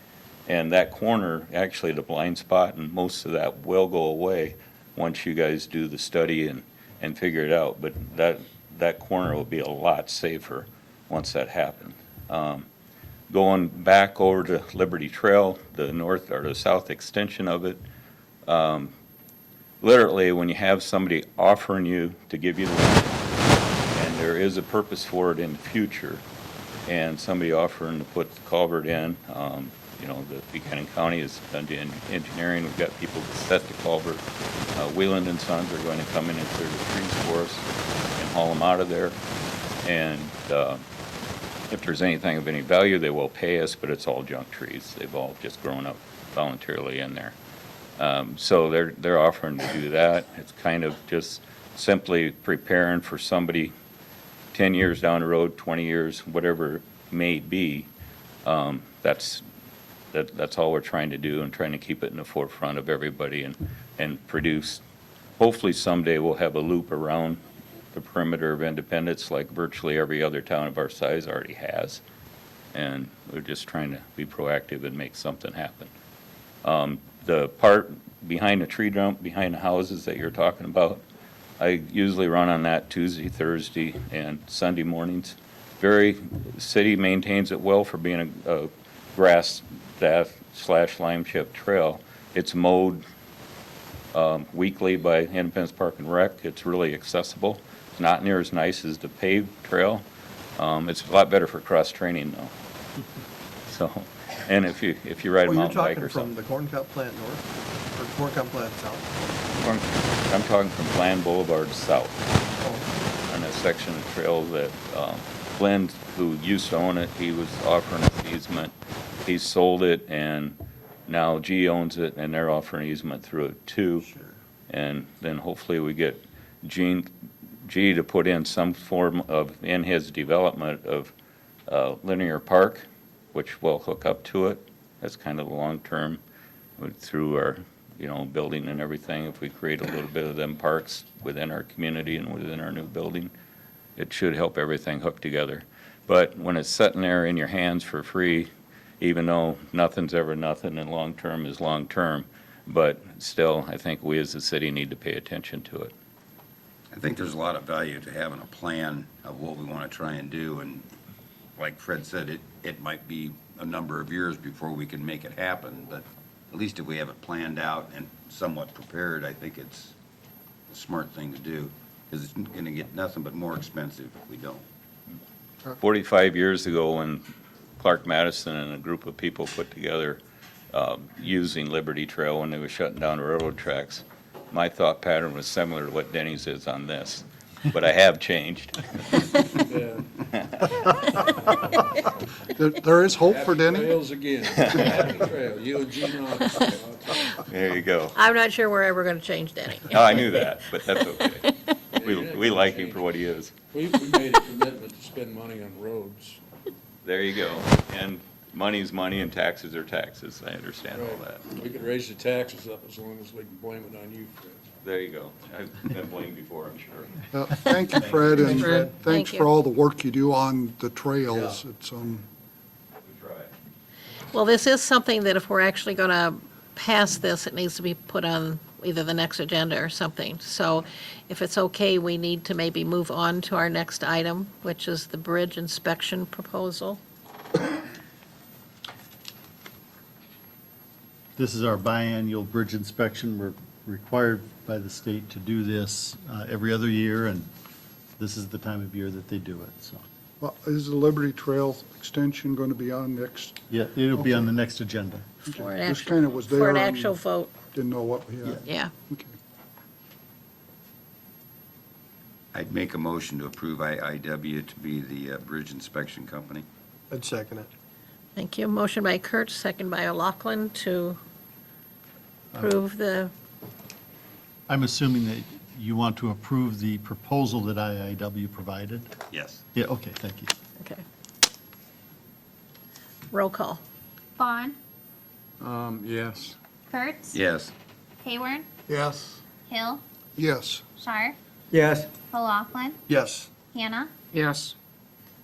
And that corner, actually the blind spot, and most of that will go away once you guys do the study and figure it out. But that corner will be a lot safer once that happens. Going back over to Liberty Trail, the north or the south extension of it, literally when you have somebody offering you to give you the land, and there is a purpose for it in the future, and somebody offering to put the culvert in, you know, the Buchanan County has done the engineering, we've got people to set the culvert. Wheeland and Sons are going to come in and clear the trees for us and haul them out of there. And if there's anything of any value, they will pay us, but it's all junk trees. They've all just grown up voluntarily in there. So they're offering to do that. It's kind of just simply preparing for somebody 10 years down the road, 20 years, whatever it may be. That's all we're trying to do, and trying to keep it in the forefront of everybody and produce. Hopefully someday we'll have a loop around the perimeter of Independence like virtually every other town of our size already has. And we're just trying to be proactive and make something happen. The part behind the tree dump, behind the houses that you're talking about, I usually run on that Tuesday, Thursday, and Sunday mornings. City maintains it well for being a grass / lime chip trail. It's mowed weekly by Independence Park and Rec. It's really accessible. It's not near as nice as the paved trail. It's a lot better for cross-training though. So, and if you ride a Well, you're mountain bike talking or from something. the corn cob plant north, or corn cob plant south? I'm talking from Bland Boulevard south, Oh, on a section of trail that Glenn, who used to own it, he was offering us easement. He sold it, and now G owns it, and they're offering easement through it too. sure. And then hopefully we get G to put in some form of, in his development of linear park, which will hook up to it. That's kind of the long-term through our, you know, building and everything. If we create a little bit of them parks within our community and within our new building, it should help everything hook together. But when it's sitting there in your hands for free, even though nothing's ever nothing and long-term is long-term. But still, I think we as a city need to pay attention to it. I think there's a lot of value to having a plan of what we want to try and do, and like Fred said, it might be a number of years before we can make it happen, but at least if we have it planned out and somewhat prepared, I think it's a smart thing to do, because it's going to get nothing but more expensive if we don't. 45 years ago, when Clark Madison and a group of people put together using Liberty Trail when they were shutting down railroad tracks, my thought pattern was similar to what Denny's is on this, but I have changed. There is hope for Denny? Trails again. Happy trail, you and Gene Austin. There you go. I'm not sure we're ever going to change Denny. Oh, I knew that, but that's okay. We like him for what he is. We made a commitment to spend money on roads. There you go. And money's money and taxes are taxes. I understand all that. We could raise the taxes up as long as we can blame it on you, Fred. There you go. I've been blamed before, I'm sure. Thank you, Fred, and Fred. thanks Thank for you. all the work you do on the trails. It's, We try. Well, this is something that if we're actually going to pass this, it needs to be put on either the next agenda or something. So if it's okay, we need to maybe move on to our next item, which is the bridge inspection proposal. This is our biannual bridge inspection. We're required by the state to do this every other year, and this is the time of year that they do it, so. well, is the Liberty Trail extension going to be on next? Yeah, it'll be on the next agenda. For an This actual, kind of was there. for an and actual vote, Didn't know what we had. yeah. Okay. I'd make a motion to approve IIW to be the bridge inspection company. I'd second it. Thank you. Motion by Kurt, second by O'Loughlin to approve the, I'm assuming that you want to approve the proposal that IIW provided? Yes. Yeah, okay, thank you. okay. Roll call. Vaughn, Yes. Kurtz, Yes. Hayward, Yes. Hill, Yes. Shar, Yes. O'Loughlin, Yes. Hannah, Yes.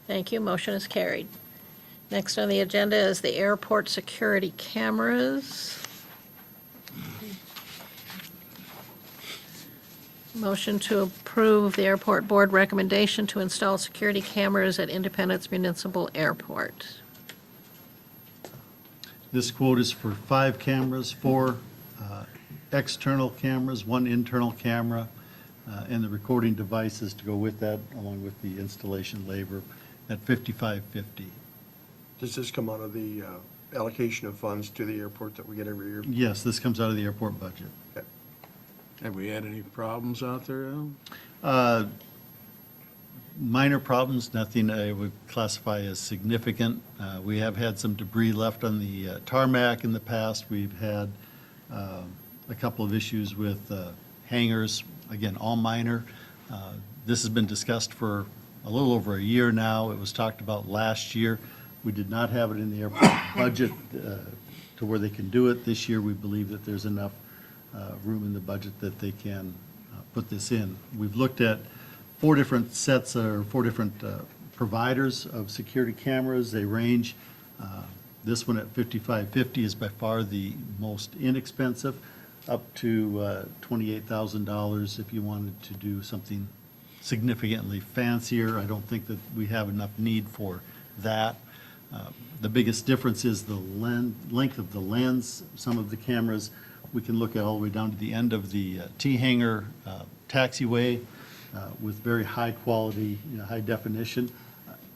Thank you. Motion is carried. Next on the agenda is the airport security cameras. Motion to approve the airport board recommendation to install security cameras at Independence Municipal Airport. This quote is for 5 cameras, 4 external cameras, 1 internal camera, and the recording devices to go with that, along with the installation labor at $55.50. Does this come out of the allocation of funds to the airport that we get every year? Yes, this comes out of the airport budget. Okay. Have we had any problems out there, Al? Minor problems, nothing I would classify as significant. We have had some debris left on the tarmac in the past. We've had a couple of issues with hangars, again, all minor. This has been discussed for a little over a year now. It was talked about last year. We did not have it in the airport budget to where they can do it. This year, we believe that there's enough room in the budget that they can put this in. We've looked at 4 different sets or 4 different providers of security cameras. They range, this one at $55.50 is by far the most inexpensive, up to $28,000 if you wanted to do something significantly fancier. I don't think that we have enough need for that. The biggest difference is the length of the lens. Some of the cameras, we can look at all the way down to the end of the T-hanger taxiway with very high quality, high definition.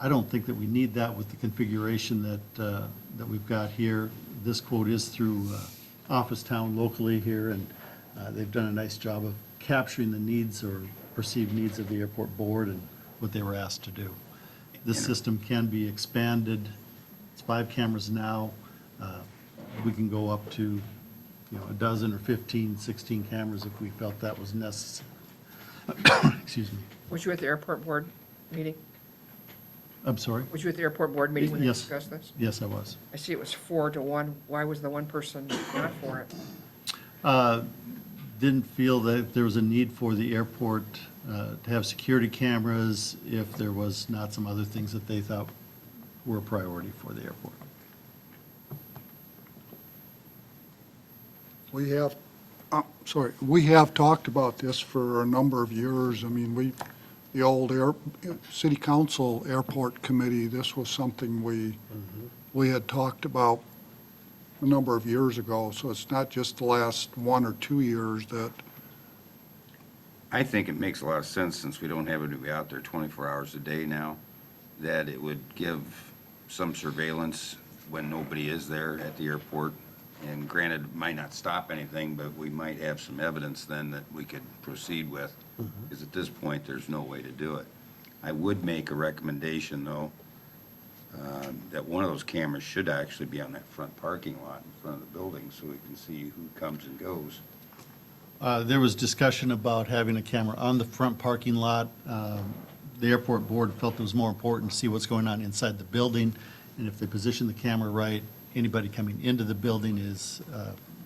I don't think that we need that with the configuration that we've got here. This quote is through Office Town locally here, and they've done a nice job of capturing the needs or perceived needs of the airport board and what they were asked to do. This system can be expanded. It's 5 cameras now. We can go up to, a dozen or 15, 16 cameras if we felt that was necessary. Excuse me. Was you at the airport board meeting? I'm sorry? Was you at the airport board meeting when they Yes. discussed this? Yes, I was. I see it was 4 to 1. Why was the one person not for it? Didn't feel that there was a need for the airport to have security cameras if there was not some other things that they thought were a priority for the airport. We have, we have talked about this for a number of years. I mean, the old city council airport committee, this was something we had talked about a number of years ago. So it's not just the last 1 or 2 years that, I think it makes a lot of sense, since we don't have anybody out there 24 hours a day now, that it would give some surveillance when nobody is there at the airport. And granted, it might not stop anything, but we might have some evidence then that we could proceed with. Because at this point, there's no way to do it. I would make a recommendation, though, that one of those cameras should actually be on that front parking lot in front of the building, so we can see who comes and goes. There was discussion about having a camera on the front parking lot. The airport board felt it was more important to see what's going on inside the building, and if they position the camera right, anybody coming into the building is,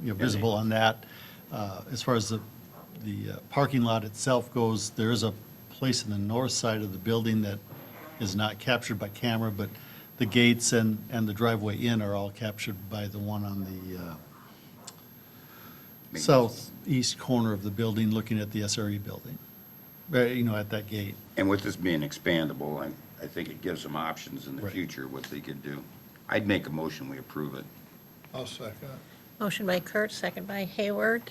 visible on that. As far as the parking lot itself goes, there is a place in the north side of the building that is not captured by camera, but the gates and the driveway in are all captured by the one on the southeast corner of the building, looking at the SRE building, at that gate. And with this being expandable, I think it gives them options in the Right. future, what they could do. I'd make a motion, we approve it. I'll second. Motion by Kurtz, second by Hayward.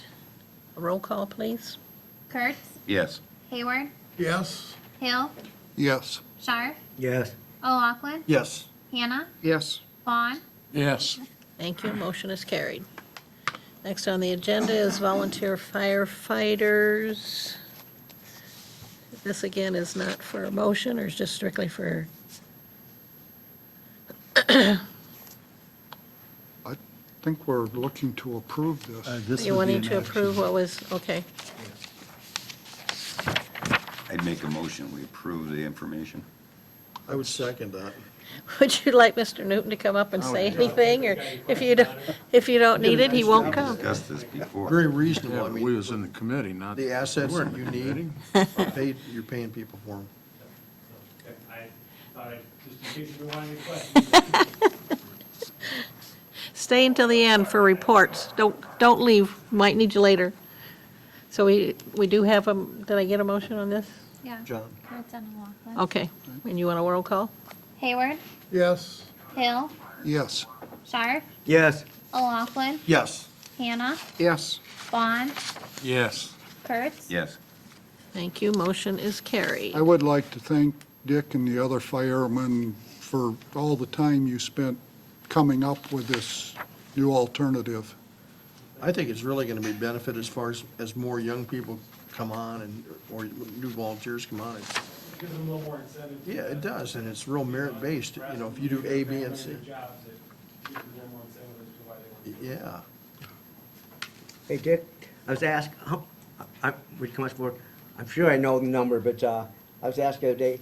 A roll call, please. Kurtz, Yes. Hayward, Yes. Hill, yes. Scharf, Yes. O'Loughlin, Yes. Hannah, Yes. Vaughn, Yes. Thank you, motion is carried. Next on the agenda is volunteer firefighters. This again is not for a motion, or is just strictly for, I think we're looking to approve this. This you would be wanting an to action. approve what was, okay. I'd make a motion, we approve the information. I would second that. Would you like Mr. Newton to come up and say anything, or if you don't need it, he won't come? Discussed this before. Very reasonable. I We mean, was in the committee, not. the assets that you need, you're paying people for them. I thought just in case you wanted any questions. Stay until the end for reports. Don't leave, might need you later. So we do have did I get a motion on this? yeah, John? Kurtz and O'Loughlin. Okay, and you want a roll call? Hayward, Yes. Hill, Yes. Scharf, Yes. O'Loughlin, Yes. Hannah, Yes. Vaughn, Yes. Kurtz, Yes. Thank you, motion is carried. I would like to thank Dick and the other firemen for all the time you spent coming up with this new alternative. I think it's really gonna be benefit as far as more young people come on or new volunteers come on. Gives them a little more incentive. Yeah, it does, and it's real merit-based, if you do A, B, and C. Jobs, it gives them a little more incentive as to why they want to. Yeah. Hey, Dick, I was asked, we come forward, I'm sure I know the number, but I was asked the other day,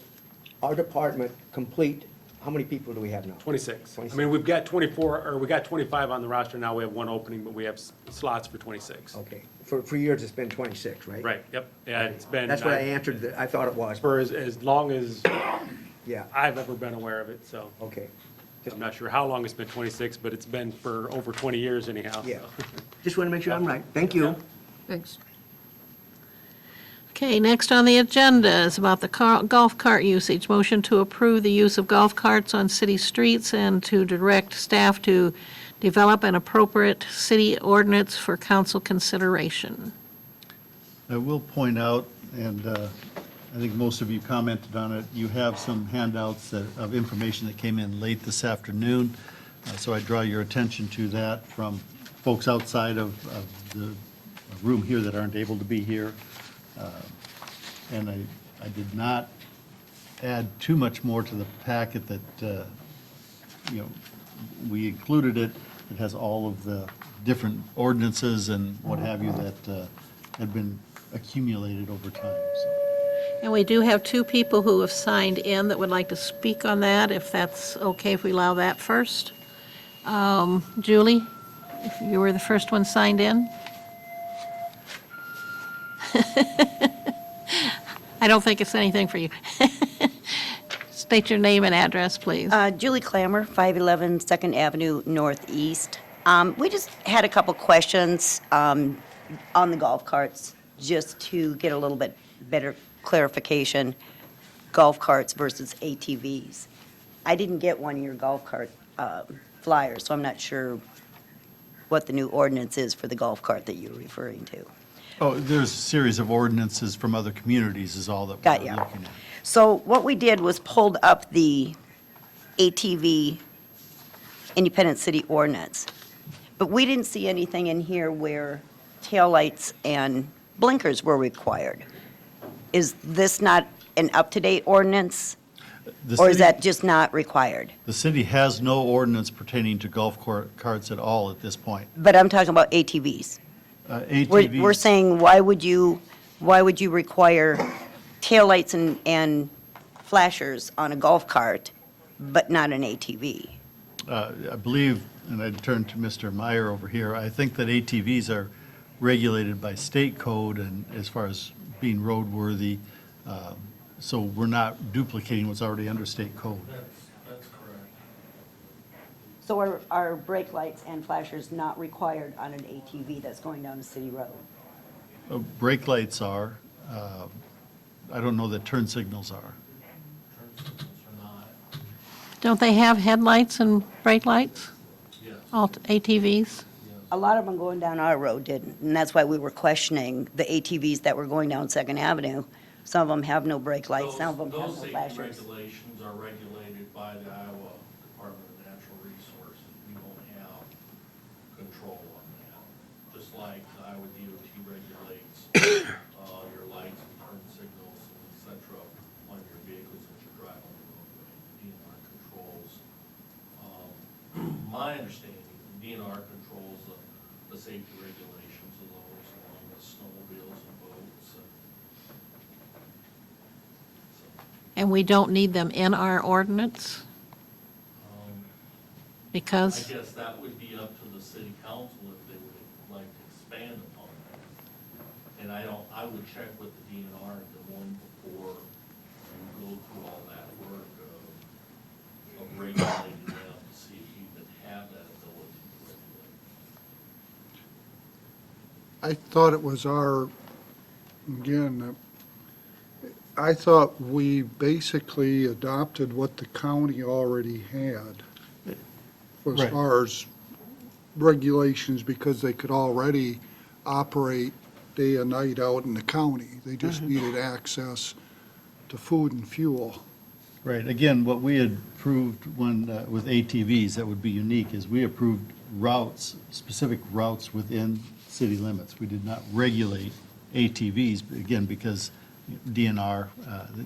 our department complete, how many people do we have now? 26. I 26. mean, we've got 24, or we got 25 on the roster now. We have one opening, but we have slots for 26. Okay, for years it's been 26, right? Right, yep. Yeah, it's been. That's what I answered, I thought it was, For as long as yeah, I've ever been aware of it, so. okay. I'm not sure how long it's been 26, but it's been for over 20 years anyhow. Yeah. so. Just want to make sure I'm right. Thank you. Thanks. Okay, next on the agenda is about the golf cart usage. Motion to approve the use of golf carts on city streets and to direct staff to develop an appropriate city ordinance for council consideration. I will point out, and I think most of you commented on it, you have some handouts of information that came in late this afternoon. So I draw your attention to that from folks outside of the room here that aren't able to be here. And I did not add too much more to the packet that, we included it. It has all of the different ordinances and what have you that had been accumulated over time, so. And we do have two people who have signed in that would like to speak on that, if that's okay if we allow that first. Julie, if you were the first one signed in? I don't think it's anything for you. State your name and address, please. Julie Clammer, 511 Second Avenue Northeast. We just had a couple questions on the golf carts, just to get a little bit better clarification, golf carts versus ATVs. I didn't get one of your golf cart flyers, so I'm not sure what the new ordinance is for the golf cart that you're referring to. Oh, there's a series of ordinances from other communities is all that Got we're ya. looking at. So what we did was pulled up the ATV Independent City Ordinance, but we didn't see anything in here where taillights and blinkers were required. Is this not an up-to-date ordinance, The or is city- that just not required? The city has no ordinance pertaining to golf carts at all at this point. But I'm talking about ATVs. ATVs. We're saying, why would you require taillights and flashers on a golf cart, but not an ATV? I believe, and I'd turn to Mr. Meyer over here, I think that ATVs are regulated by state code and as far as being roadworthy, so we're not duplicating what's already under state code. That's correct. So are brake lights and flashers not required on an ATV that's going down a city road? Brake lights are, I don't know that turn signals are. Don't they have headlights and brake lights? Yes. All ATVs? A lot of them going down our road didn't, and that's why we were questioning the ATVs that were going down Second Avenue. Some of them have no brake lights, some of them have no Those safety flashers. regulations are regulated by the Iowa Department of Natural Resources. We don't have control on that. Just like the Iowa DOT regulates your lights and turn signals, et cetera, on your vehicles that you drive on the roadway. DNR controls. My understanding, DNR controls the safety regulations of those, along with snowmobiles and boats and And we don't need them in our ordinance? I Because, guess that would be up to the city council if they would like to expand upon that. And I would check with the DNR and the one before you go through all that work of regulating them to see if you even have that ability to regulate. I thought it was again, I thought we basically adopted what the county already had as Right. far as regulations, because they could already operate day and night out in the county. They just needed access to food and fuel. Right, again, what we had approved when, with ATVs, that would be unique, is we approved routes, specific routes within city limits. We did not regulate ATVs, again, because DNR,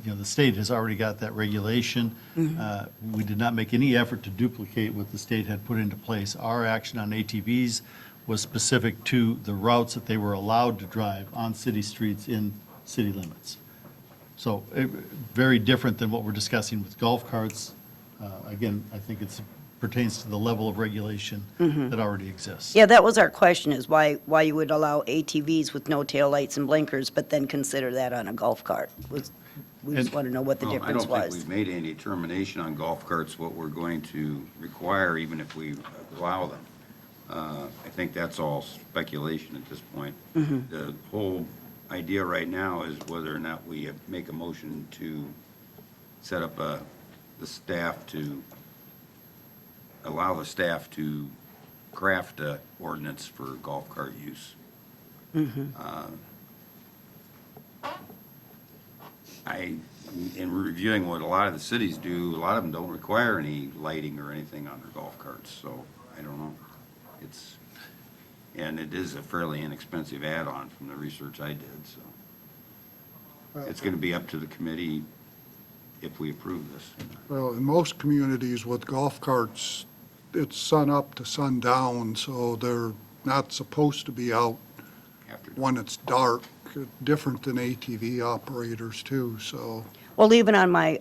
the state has already got that regulation. We did not make any effort to duplicate what the state had put into place. Our action on ATVs was specific to the routes that they were allowed to drive on city streets in city limits. So, very different than what we're discussing with golf carts. Again, I think it pertains to the level of regulation that already exists. Yeah, that was our question, is why you would allow ATVs with no taillights and blinkers, but then consider that on a golf cart? We just want to know what the Well, difference I don't think was. we've made any determination on golf carts, what we're going to require, even if we allow them. I think that's all speculation at this point. The whole idea right now is whether or not we make a motion to set up the staff to, allow the staff to craft a ordinance for golf cart use. In reviewing what a lot of the cities do, a lot of them don't require any lighting or anything on their golf carts, so I don't know. And it is a fairly inexpensive add-on from the research I did, so. It's gonna be up to the committee if we approve this. Well, in most communities with golf carts, it's sun up to sundown, so they're not supposed to be out After when it's dark, different than ATV operators too, so. Well, even on my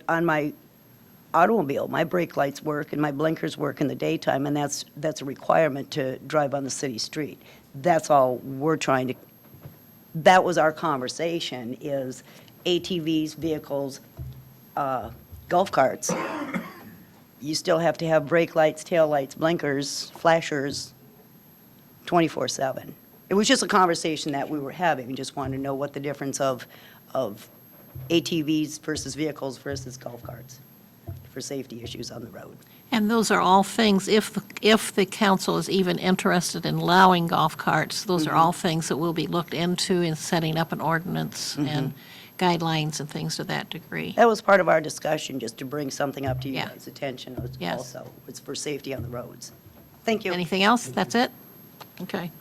automobile, my brake lights work and my blinkers work in the daytime, and that's a requirement to drive on the city street. That's all we're trying to, that was our conversation, is ATVs, vehicles, golf carts. You still have to have brake lights, tail lights, blinkers, flashers, 24/7. It was just a conversation that we were having. We just wanted to know what the difference of ATVs versus vehicles versus golf carts for safety issues on the road. And those are all things, if the council is even interested in allowing golf carts, those are all things that will be looked into in setting up an ordinance and guidelines and things to that degree. That was part of our discussion, just to bring something up to you Yeah. guys' attention Yes. also. It's for safety on the roads. Thank you. Anything else? That's it? Okay.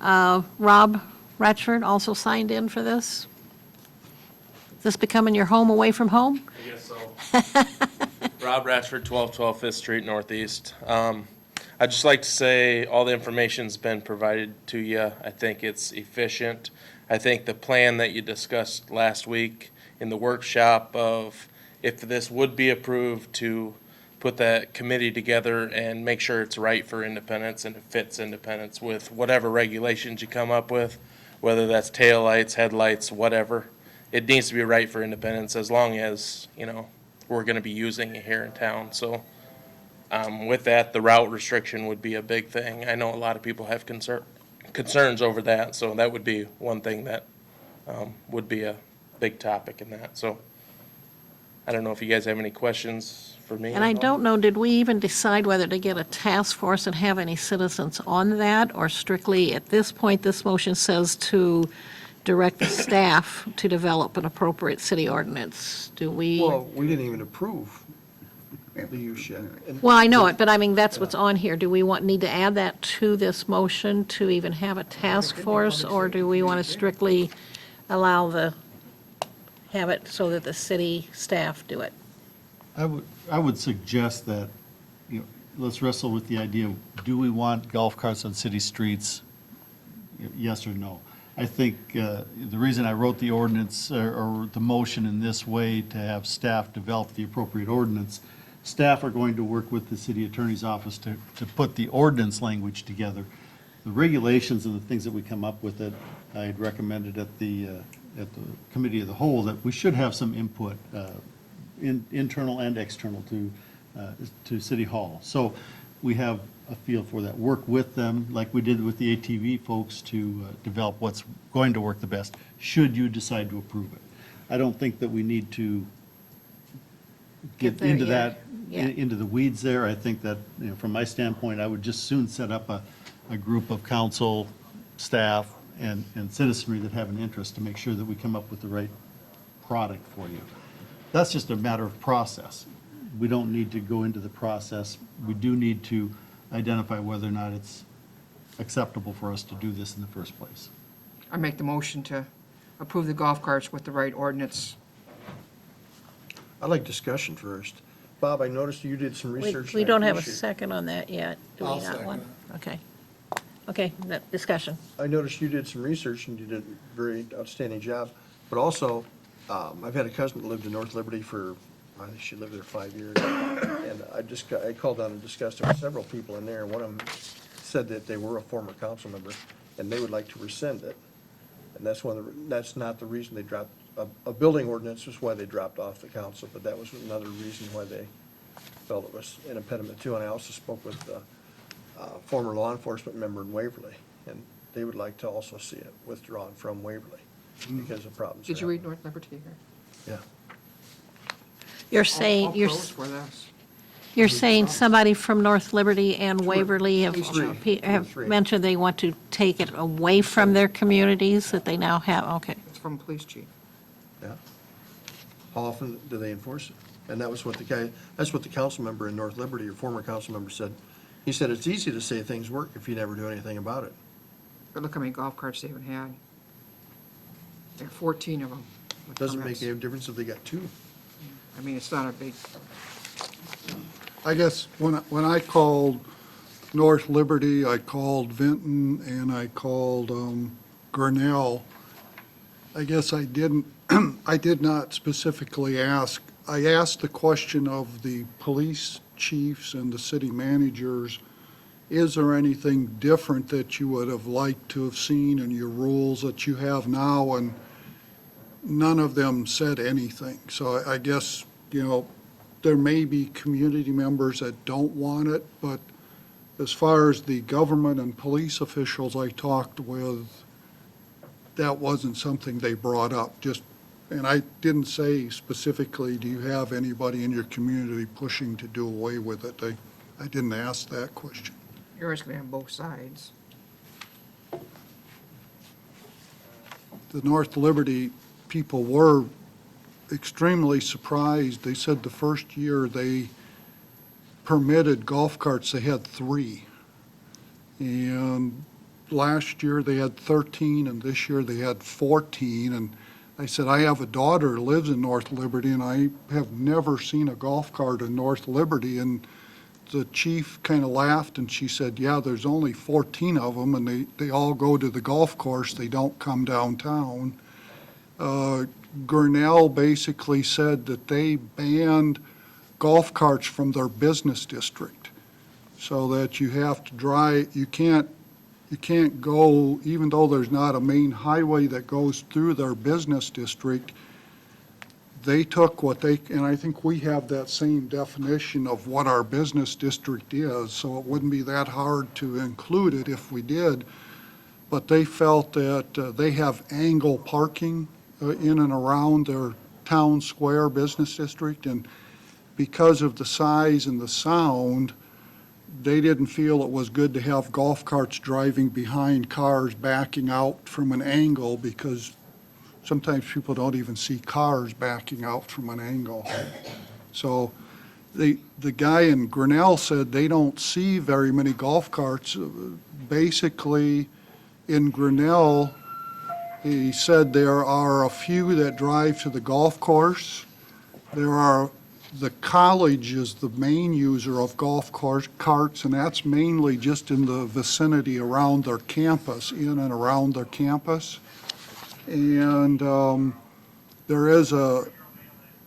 Rob Ratchford also signed in for this? Is this becoming your home away from home? I guess so. Rob Ratchford, 1212 Fifth Street Northeast. I'd just like to say all the information's been provided to you. I think it's efficient. I think the plan that you discussed last week in the workshop of if this would be approved, to put that committee together and make sure it's right for Independence and it fits Independence with whatever regulations you come up with, whether that's taillights, headlights, whatever. It needs to be right for Independence as long as, we're going to be using it here in town. So with that, the route restriction would be a big thing. I know a lot of people have concerns over that, so that would be one thing that would be a big topic in that. So I don't know if you guys have any questions for me. And I don't know, did we even decide whether to get a task force and have any citizens on that, or strictly, at this point, this motion says to direct the staff to develop an appropriate city ordinance? Do we? Well, we didn't even approve the use yet. And- Well, I know it, but I mean, that's what's on here. Do we need to add that to this motion to even have a task force, or do we want to strictly have it so that the city staff do it? I would suggest that, let's wrestle with the idea, do we want golf carts on city streets? Yes or no? I think the reason I wrote the ordinance or the motion in this way to have staff develop the appropriate ordinance, staff are going to work with the city attorney's office to put the ordinance language together. The regulations and the things that we come up with, that I had recommended at the committee of the whole, that we should have some input, internal and external to City Hall. So we have a feel for that. Work with them, like we did with the ATV folks, to develop what's going to work the best, should you decide to approve it. I don't think that we need to get there into yet. that, Yeah. into the weeds there. I think that, from my standpoint, I would just soon set up a group of council, staff, and citizenry that have an interest to make sure that we come up with the right product for you. That's just a matter of process. We don't need to go into the process. We do need to identify whether or not it's acceptable for us to do this in the first place. I make the motion to approve the golf carts with the right ordinance. I'd like discussion first. Bob, I noticed you did some We research. we and I don't have a appreciate it. second on that yet. Do we I'll not second one? Okay. Okay, that discussion. I noticed you did some research and you did a very outstanding job. But also, I've had a cousin that lived in North Liberty for, I think she lived there 5 years. And I called down and discussed it with several people in there. And one of them said that they were a former council member and they would like to rescind it. And that's not the reason they dropped, a building ordinance was why they dropped off the council, but that was another reason why they felt it was an impediment too. And I also spoke with a former law enforcement member in Waverly, and they would like to also see it withdrawn from Waverly because of problems. Did you there. read North Liberty here? Yeah. You're saying, All pros for this. you're saying somebody from North Liberty and Waverly have Three. have Three. mentioned they want to take it away from their communities that they now have? Okay. It's from police chief. Yeah. How often do they enforce it? And that was what that's what the council member in North Liberty, your former council member, said. He said it's easy to say things work if you never do anything about it. But look how many golf carts they even had. There are 14 of them. with Doesn't permits. make any difference if they got two. I mean, it's not a big, I guess when I called North Liberty, I called Vinton, and I called Grinnell. I guess I didn't, I did not specifically ask. I asked the question of the police chiefs and the city managers, is there anything different that you would have liked to have seen in your rules that you have now? And none of them said anything. So I guess, there may be community members that don't want it, but as far as the government and police officials I talked with, that wasn't something they brought up, and I didn't say specifically, do you have anybody in your community pushing to do away with it? I didn't ask that question. You're always gonna have both sides. The North Liberty people were extremely surprised. They said the first year they permitted golf carts, they had 3. And last year they had 13, and this year they had 14. And I said, I have a daughter who lives in North Liberty, and I have never seen a golf cart in North Liberty. And the chief kind of laughed, and she said, yeah, there's only 14 of them, and they all go to the golf course. They don't come downtown. Grinnell basically said that they banned golf carts from their business district, so that you have to drive, you can't go, even though there's not a main highway that goes through their business district. They took and I think we have that same definition of what our business district is, so it wouldn't be that hard to include it if we did. But they felt that they have angle parking in and around their town square business district, and because of the size and the sound, they didn't feel it was good to have golf carts driving behind cars backing out from an angle, because sometimes people don't even see cars backing out from an angle. So the guy in Grinnell said they don't see very many golf carts. Basically, in Grinnell, he said there are a few that drive to the golf course. The college is the main user of golf carts, and that's mainly just in the vicinity around their campus, in and around their campus. And there is a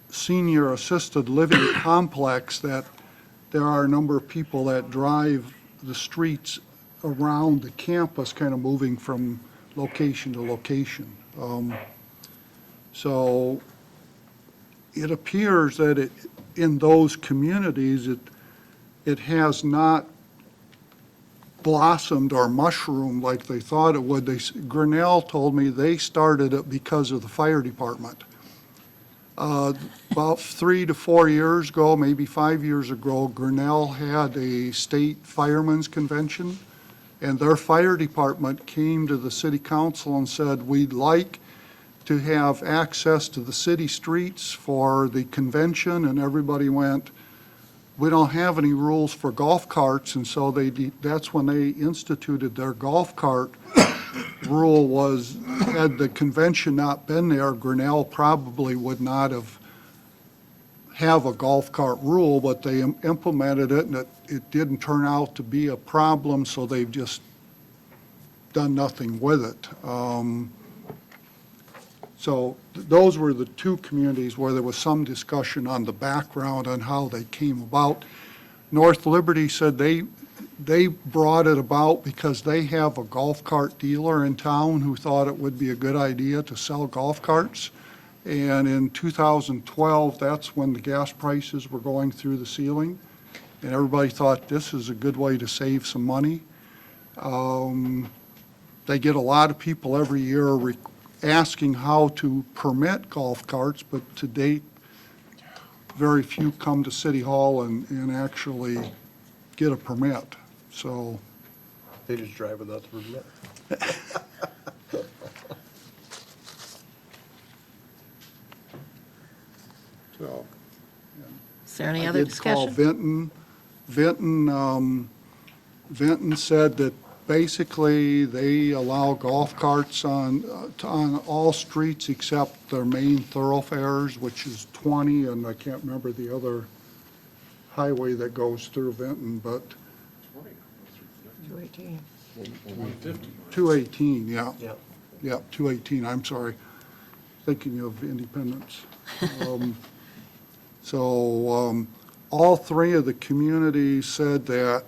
senior assisted living complex that there are a number of people that drive the streets around the campus, kind of moving from location to location. So it appears that in those communities, it has not blossomed or mushroomed like they thought it would. Grinnell told me they started it because of the fire department. About 3 to 4 years ago, maybe 5 years ago, Grinnell had a state firemen's convention, and their fire department came to the city council and said, we'd like to have access to the city streets for the convention, and everybody went, we don't have any rules for golf carts, and so that's when they instituted their golf cart rule. Was, had the convention not been there, Grinnell probably would not have a golf cart rule, but they implemented it, and it didn't turn out to be a problem, so they've just done nothing with it. So those were the two communities where there was some discussion on the background on how they came about. North Liberty said they brought it about because they have a golf cart dealer in town who thought it would be a good idea to sell golf carts. And in 2012, that's when the gas prices were going through the ceiling, and everybody thought this is a good way to save some money. They get a lot of people every year asking how to permit golf carts, but to date, very few come to City Hall and actually get a permit, so. They just drive without the permit. So, Is there any I other did call discussion? Vinton said that basically they allow golf carts on all streets except their main thoroughfares, which is 20, and I can't remember the other highway that goes through Vinton, but 218. 218, yeah. Yeah. Yeah, 218, I'm sorry. Thinking of Independence. All three of the communities said that,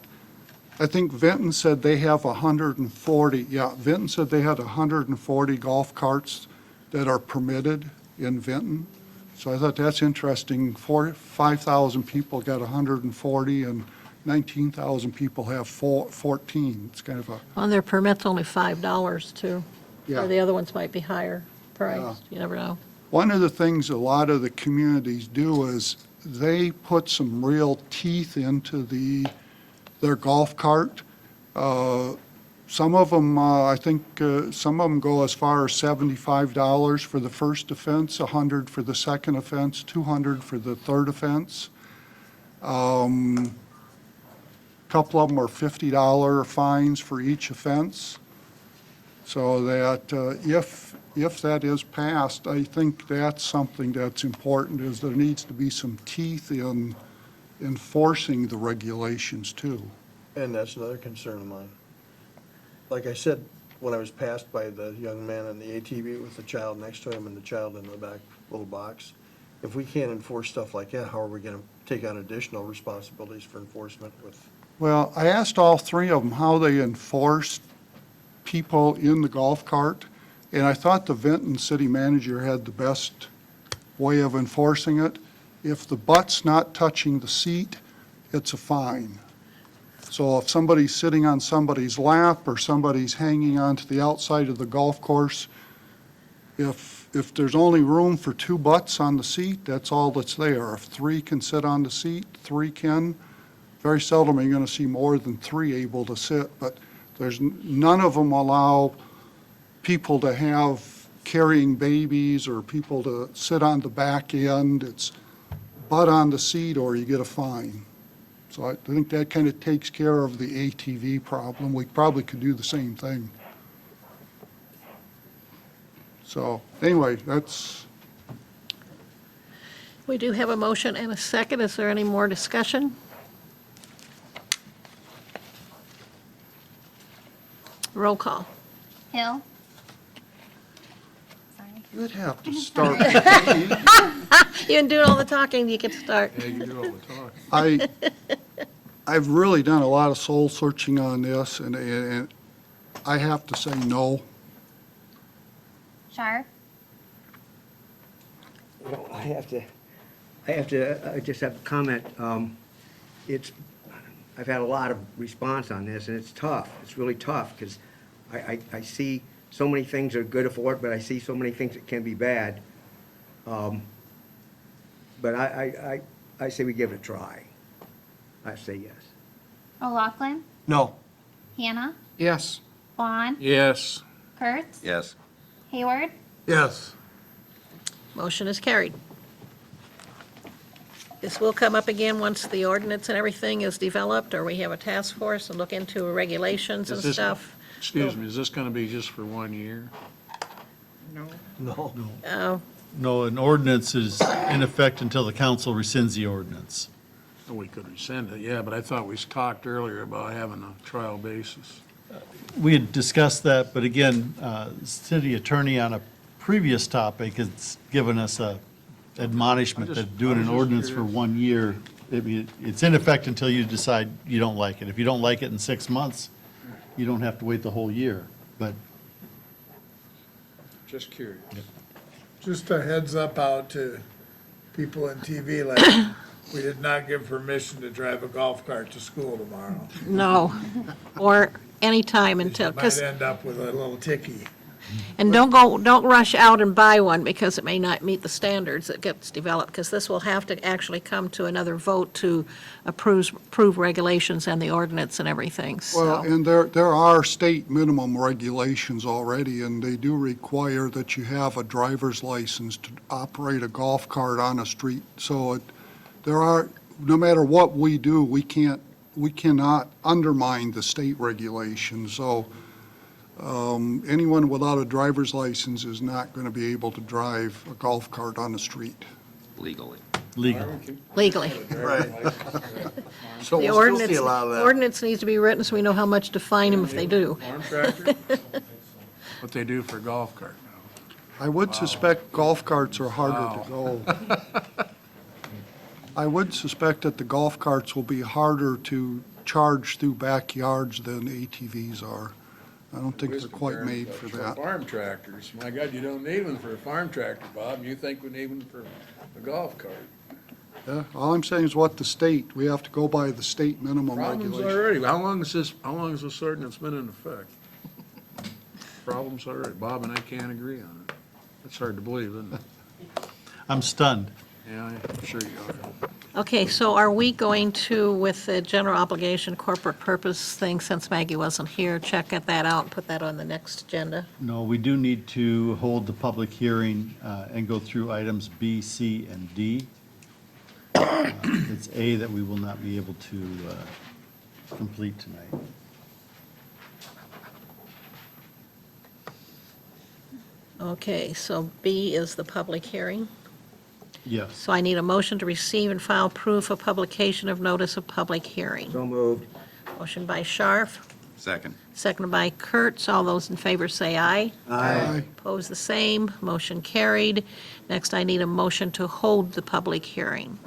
I think Vinton said they have 140, Vinton said they had 140 golf carts that are permitted in Vinton. So I thought that's interesting. 5,000 people got 140, and 19,000 people have 14. It's kind of a, On their permit's only $5 too. Yeah. Or the other ones might be higher priced, you never know. one of the things a lot of the communities do is they put some real teeth into their golf cart. Some of them, I think, some of them go as far as $75 for the first offense, $100 for the second offense, $200 for the third offense. Couple of them are $50 fines for each offense. So that if that is passed, I think that's something that's important, is there needs to be some teeth in enforcing the regulations too. And that's another concern of mine. Like I said, when I was passed by the young man in the ATV with the child next to him and the child in the back little box, if we can't enforce stuff like that, how are we gonna take on additional responsibilities for enforcement with? Well, I asked all three of them how they enforced people in the golf cart, and I thought the Vinton city manager had the best way of enforcing it. If the butt's not touching the seat, it's a fine. So if somebody's sitting on somebody's lap or somebody's hanging onto the outside of the golf course, if there's only room for 2 butts on the seat, that's all that's there. If 3 can sit on the seat, 3 can. Very seldom are you going to see more than 3 able to sit, but none of them allow people to have carrying babies or people to sit on the back end. It's butt on the seat or you get a fine. So I think that kind of takes care of the ATV problem. We probably could do the same thing. So anyway, that's, We do have a motion and a second. Is there any more discussion? Roll call. Hill. Sorry. you'd have to start. You can do all the talking, you can start. Yeah, you do all the talk. I've really done a lot of soul searching on this, and I have to say no. Sharp. Well, I just have a comment. I've had a lot of response on this, and it's tough. It's really tough, because I see so many things that are good for it, but I see so many things that can be bad. But I say we give it a try. I say yes. O'Loughlin. No. Hannah. Yes. Vaughn. Yes. Kurtz. Yes. Hayward. Yes. Motion is carried. This will come up again once the ordinance and everything is developed, or we have a task force and look into regulations and stuff. Excuse me, is this gonna be just for 1 year? No. No, an ordinance is in effect until the council rescinds the ordinance. We could rescind it, yeah, but I thought we talked earlier about having a trial basis. We had discussed that, but again, city attorney on a previous topic has given us a admonishment that doing an ordinance for 1 year, it's in effect until you decide you don't like it. If you don't like it in 6 months, you don't have to wait the whole year, but. Just curious. Just a heads up out to people in TV land. We did not give permission to drive a golf cart to school tomorrow. No, or any time until, Might because, end up with a little ticky. and don't rush out and buy one because it may not meet the standards that gets developed, because this will have to actually come to another vote to approve regulations and the ordinance and everything, Well, so. and there are state minimum regulations already, and they do require that you have a driver's license to operate a golf cart on a street. So no matter what we do, we cannot undermine the state regulations. So anyone without a driver's license is not going to be able to drive a golf cart on the street. Legally. Legally. Right. So The we'll still see a lot of that. ordinance needs to be written so we know how much to fine them if they do. Farm tractor? What they do for golf cart now. I would suspect golf carts are harder to go. I would suspect that the golf carts will be harder to charge through backyards than ATVs are. I don't think they're quite made for that. Farm tractors, my God, you don't need one for a farm tractor, Bob, and you think we need one for a golf cart. Yeah, all I'm saying is what the state, we have to go by the state minimum Problems regulation. already. How long has this ordinance been in effect? Problems already. Bob and I can't agree on it. It's hard to believe, isn't it? I'm stunned. Yeah, I'm sure you are. Okay, so are we going to, with the general obligation corporate purpose thing, since Maggie wasn't here, check that out and put that on the next agenda? No, we do need to hold the public hearing and go through items B, C, and D. It's A that we will not be able to complete tonight. Okay, so B is the public hearing. Yes. So I need a motion to receive and file proof of publication of notice of public hearing. So moved. Motion by Scharf, Second. seconded by Kurtz. All those in favor say aye. Aye. Opposed, the same. Motion carried. Next, I need a motion to hold the public hearing.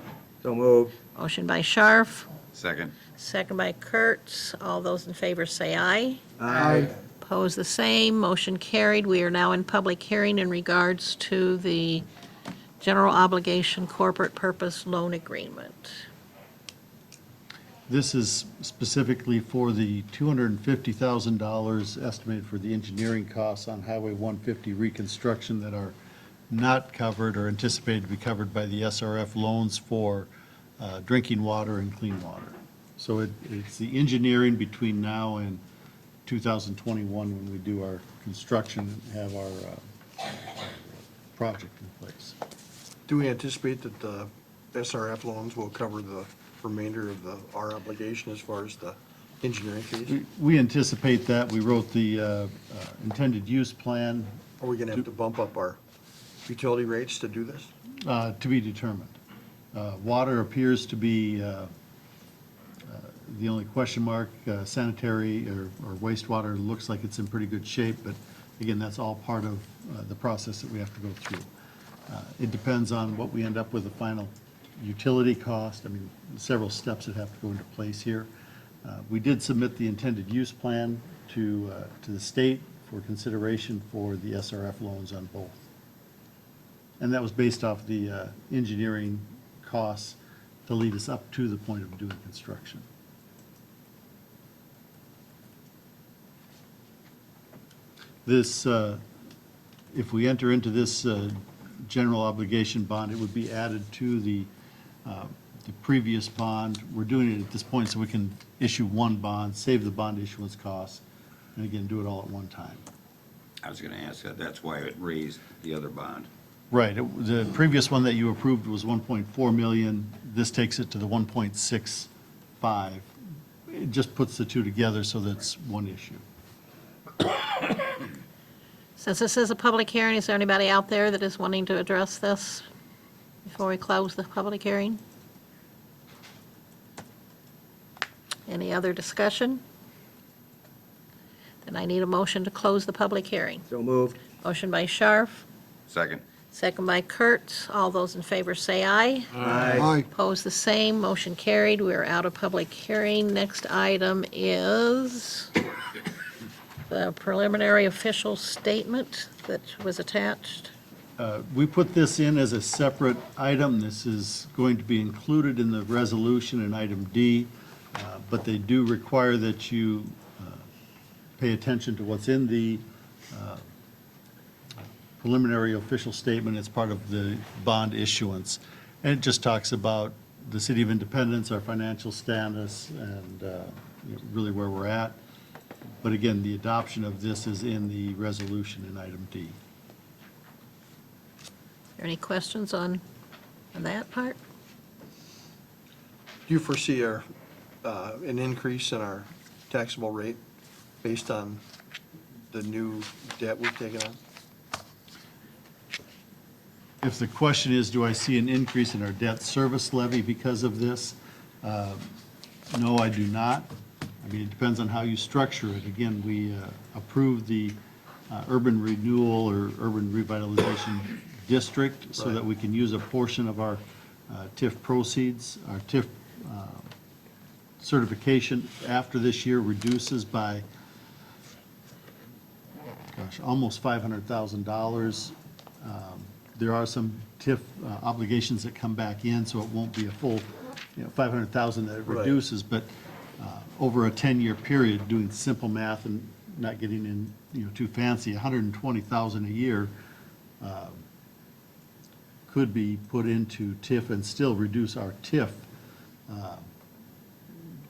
So moved. Motion by Scharf, Second. second by Kurtz. All those in favor say aye. Aye. Opposed, the same. Motion carried. We are now in public hearing in regards to the general obligation corporate purpose loan agreement. This is specifically for the $250,000 estimated for the engineering costs on Highway 150 reconstruction that are not covered or anticipated to be covered by the SRF loans for drinking water and clean water. So it's the engineering between now and 2021 when we do our construction and have our project in place. Do we anticipate that the SRF loans will cover the remainder of our obligation as far as the engineering fees? We anticipate that. We wrote the intended use plan Are we going to have to bump up our utility rates to do this? to be determined. Water appears to be the only question mark. Sanitary or wastewater looks like it's in pretty good shape, but again, that's all part of the process that we have to go through. It depends on what we end up with the final utility cost. I mean, several steps that have to go into place here. We did submit the intended use plan to the state for consideration for the SRF loans on both. And that was based off the engineering costs to lead us up to the point of doing construction. This, if we enter into this general obligation bond, it would be added to the previous bond. We're doing it at this point so we can issue one bond, save the bond issuance costs, and again, do it all at one time. I was gonna ask that, that's why it raised the other bond. Right, the previous one that you approved was 1.4 million. This takes it to the 1.65. It just puts the two together so that's one issue. Since this is a public hearing, is there anybody out there that is wanting to address this before we close the public hearing? Any other discussion? Then I need a motion to close the public hearing. So moved. Motion by Scharf, Second. second by Kurtz. All those in favor say aye. Aye. Opposed, the same. Motion carried. We are out of public hearing. Next item is the preliminary official statement that was attached. We put this in as a separate item. This is going to be included in the resolution in item D, but they do require that you pay attention to what's in the preliminary official statement. It's part of the bond issuance. And it just talks about the City of Independence, our financial status, and really where we're at. But again, the adoption of this is in the resolution in item D. Are there any questions on that part? Do you foresee an increase in our taxable rate based on the new debt we've taken on? If the question is, do I see an increase in our debt service levy because of this? No, I do not. I mean, it depends on how you structure it. Again, we approved the urban renewal or urban revitalization district so that we can use a portion of our TIF proceeds. Our TIF certification after this year reduces by, almost $500,000. There are some TIF obligations that come back in, so it won't be a full, 500,000 that it Right. reduces, but over a 10-year period, doing simple math and not getting in, too fancy, 120,000 a year could be put into TIF and still reduce our TIF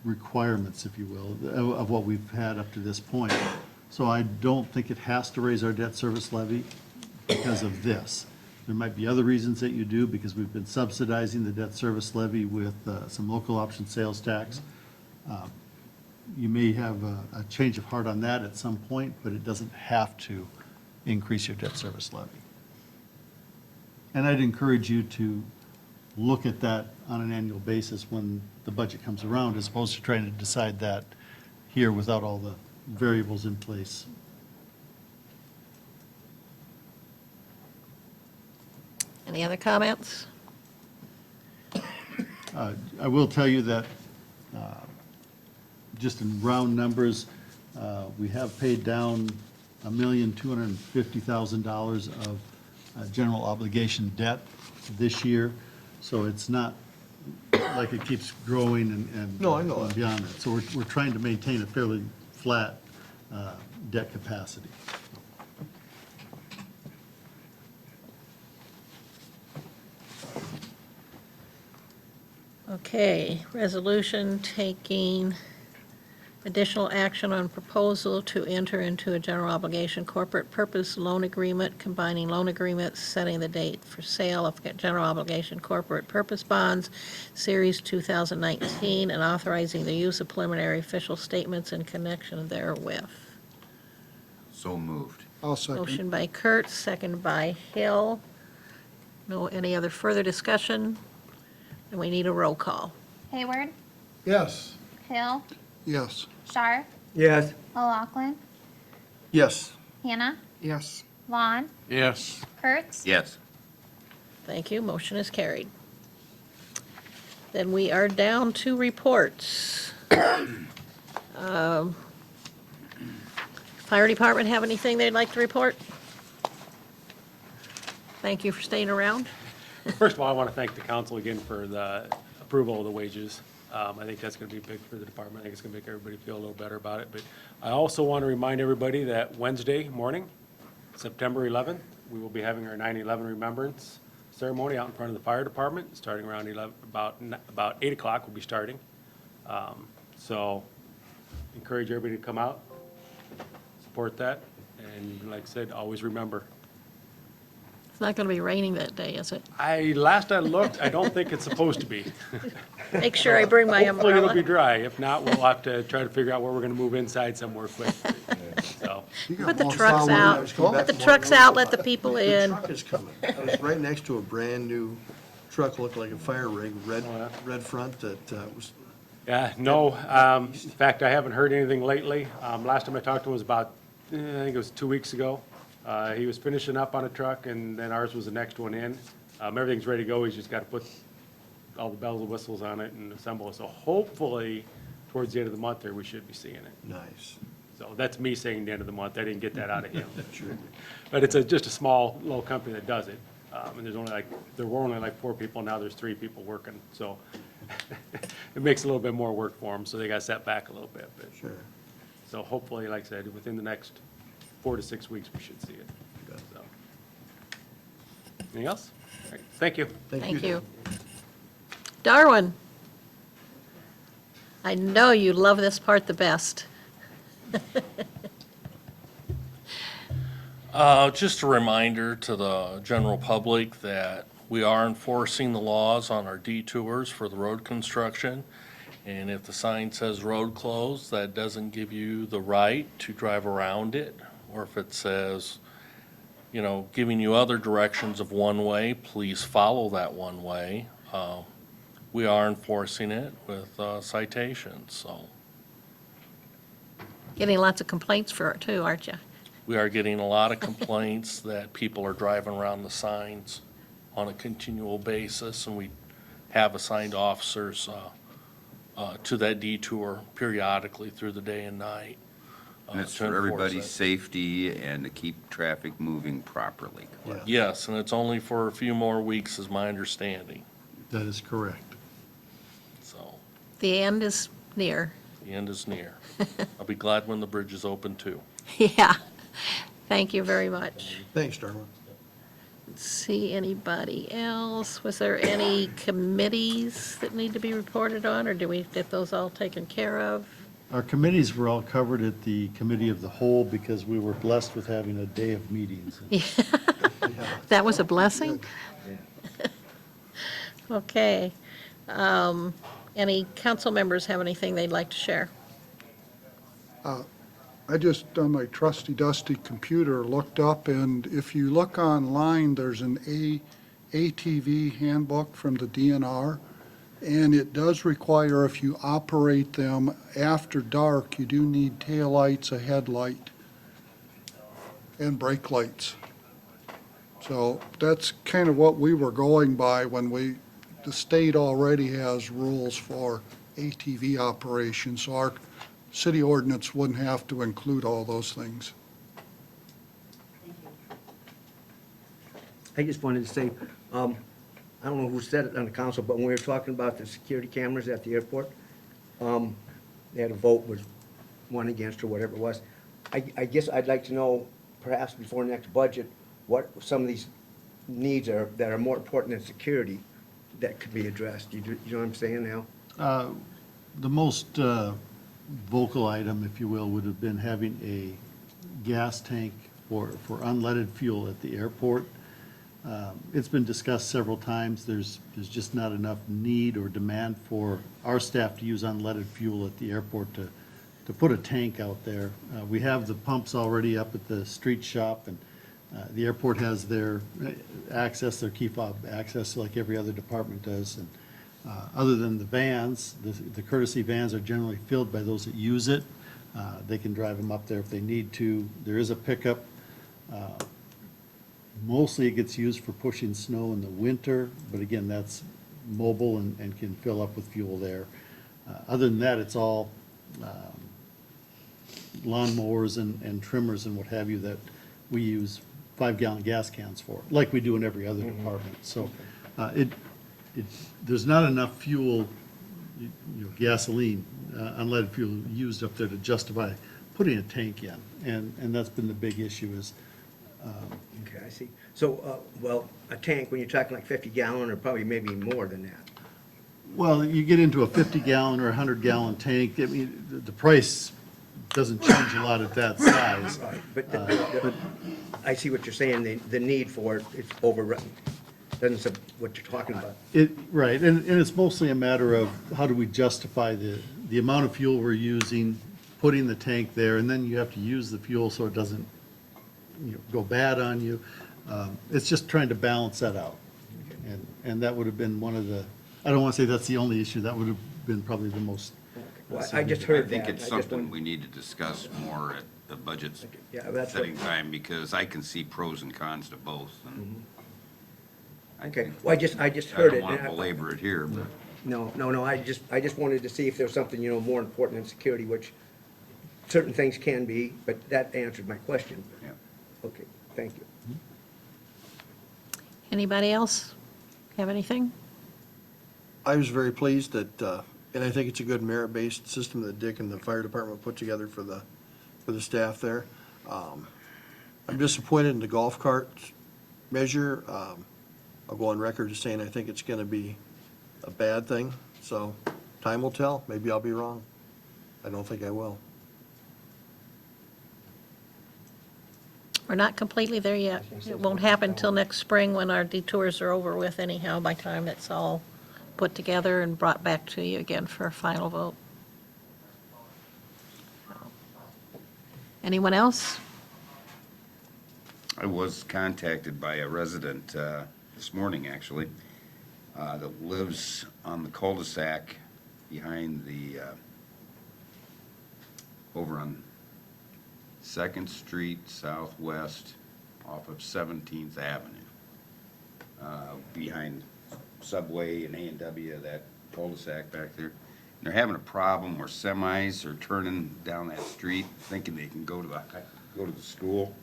requirements, if you will, of what we've had up to this point. So I don't think it has to raise our debt service levy because of this. There might be other reasons that you do, because we've been subsidizing the debt service levy with some local option sales tax. You may have a change of heart on that at some point, but it doesn't have to increase your debt service levy. And I'd encourage you to look at that on an annual basis when the budget comes around, as opposed to trying to decide that here without all the variables in place. Any other comments? I will tell you that, just in round numbers, we have paid down $1,250,000 of general obligation debt this year, so it's not like it keeps growing and No, I know going that. beyond that. So we're trying to maintain a fairly flat debt capacity. Okay, resolution taking additional action on proposal to enter into a general obligation corporate purpose loan agreement, combining loan agreements, setting the date for sale of general obligation corporate purpose bonds, Series 2019, and authorizing the use of preliminary official statements in connection therewith. So moved. I'll second. Motion by Kurtz, second by Hill. No, any other further discussion? And we need a roll call. Hayward, Yes. Hill, Yes. Shar, Yes. O'Loughlin, Yes. Hannah, Yes. Vaughn, Yes. Kurtz. Yes. Thank you, motion is carried. Then we are down to reports. Fire department have anything they'd like to report? Thank you for staying around. First of all, I want to thank the council again for the approval of the wages. I think that's going to be big for the department. I think it's going to make everybody feel a little better about it. But I also want to remind everybody that Wednesday morning, September 11th, we will be having our 9/11 Remembrance Ceremony out in front of the fire department, starting around about 8 o'clock. We'll be starting. So encourage everybody to come out, support that, and like I said, always remember. It's not going to be raining that day, is it? Last I looked, I don't think it's supposed to be. Make sure I bring my Hopefully it'll be umbrella. dry. If not, we'll have to try to figure out where we're gonna move inside somewhere quick. So, Put the trucks out, put the trucks out, let the people The in. truck is coming. I was right next to a brand-new truck, looked like a fire rig, red front that was, yeah, no, in fact, I haven't heard anything lately. Last time I talked to him was about, I think it was 2 weeks ago. He was finishing up on a truck, and then ours was the next one in. Everything's ready to go, he's just gotta put all the bells and whistles on it and assemble it. So hopefully, towards the end of the month there, we should be seeing it. nice. So that's me saying the end of the month. I didn't get that out of him. But it's just a small, little company that does it. And there were only like 4 people, now there's 3 people working. So it makes a little bit more work for them, so they got set back a little bit. But Sure. so hopefully, like I said, within the next 4 to 6 weeks, we should see it. So. Anything else? All right, thank you. Thank you. Darwin, I know you love this part the best. Just a reminder to the general public that we are enforcing the laws on our detours for the road construction. And if the sign says road closed, that doesn't give you the right to drive around it. Or if it says, giving you other directions of one way, please follow that one way. We are enforcing it with citations, so. Getting lots of complaints for it too, aren't you? We are getting a lot of complaints that people are driving around the signs on a continual basis, and we have assigned officers to that detour periodically through the day and night. And it's to for enforce everybody's it. safety and to keep traffic moving properly. Yes, and it's only for a few more weeks, is my understanding, That is correct. so The end is near. the end is near. I'll be glad when the bridge is open, too. Yeah. Thank you very much. Thanks, Darla. See anybody else? Was there any committees that need to be reported on, or do we get those all taken care of? Our committees were all covered at the Committee of the Whole because we were blessed with having a day of meetings. That was a blessing? Okay. Any council members have anything they'd like to share? I just, on my trusty dusty computer, looked up, and if you look online, there's an ATV handbook from the DNR, and it does require, if you operate them after dark, you do need taillights, a headlight, and brake lights. So that's kind of what we were going by when the state already has rules for ATV operations, so our city ordinance wouldn't have to include all those things. I just wanted to say, I don't know who said it on the council, but when we were talking about the security cameras at the airport, they had a vote, was one against or whatever it was. I guess I'd like to know, perhaps before next budget, what some of these needs are that are more important than security that could be addressed. You know what I'm saying now? The most vocal item, if you will, would have been having a gas tank for unleaded fuel at the airport. It's been discussed several times. There's just not enough need or demand for our staff to use unleaded fuel at the airport to put a tank out there. We have the pumps already up at the street shop, and the airport has their access, their key fob access, like every other department does. And other than the vans, the courtesy vans are generally filled by those that use it. They can drive them up there if they need to. There is a pickup. Mostly it gets used for pushing snow in the winter, but again, that's mobile and can fill up with fuel there. Other than that, it's all lawnmowers and trimmers and what have you that we use 5-gallon gas cans for, like we do in every other department. So there's not enough fuel, gasoline, unleaded fuel used up there to justify putting a tank in. And that's been the big issue is, Okay, I see. So, well, a tank, when you're talking like 50-gallon or probably maybe more than that. well, you get into a 50-gallon or 100-gallon tank, I mean, the price doesn't change a lot at that size. Right, but I see what you're saying, the need for it, it's overrun. Doesn't say what you're talking about. Right, and it's mostly a matter of how do we justify the amount of fuel we're using, putting the tank there, and then you have to use the fuel so it doesn't, go bad on you. It's just trying to balance that out. And that would have been one of the, I don't want to say that's the only issue, that would have been probably the most. Well, I just heard I think that. it's I just something wondered- we need to discuss more at the budget Yeah, that's what- setting time, because I can see pros and cons to both. And I Okay, think- well, I just I heard don't it. want to belabor it here, but No, I just wanted to see if there was something, more important than security, which certain things can be, but that answered my question. yeah. Okay, thank you. Anybody else have anything? I was very pleased that, and I think it's a good merit-based system that Dick and the fire department put together for the staff there. I'm disappointed in the golf cart measure. I'll go on record as saying I think it's gonna be a bad thing, so time will tell. Maybe I'll be wrong. I don't think I will. We're not completely there yet. It won't happen until next spring when our detours are over with anyhow, by the time it's all put together and brought back to you again for a final vote. Anyone else? I was contacted by a resident this morning, actually, that lives on the cul-de-sac behind the, over on 2nd Street Southwest off of 17th Avenue, behind Subway and A&W, that cul-de-sac back there. they're having a problem where semis are turning down that street thinking they can go to the school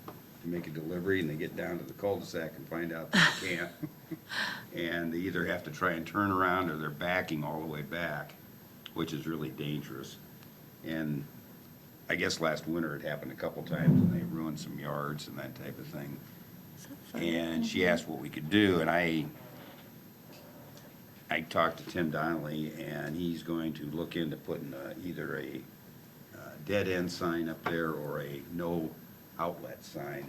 to make a delivery, and they get down to the cul-de-sac and find out that they can't. And they either have to try and turn around or they're backing all the way back, which is really dangerous. And I guess last winter it happened a couple times and they ruined some yards and that type of thing. And she asked what we could do, and I talked to Tim Donnelly, and he's going to look into putting either a dead-end sign up there or a no outlet sign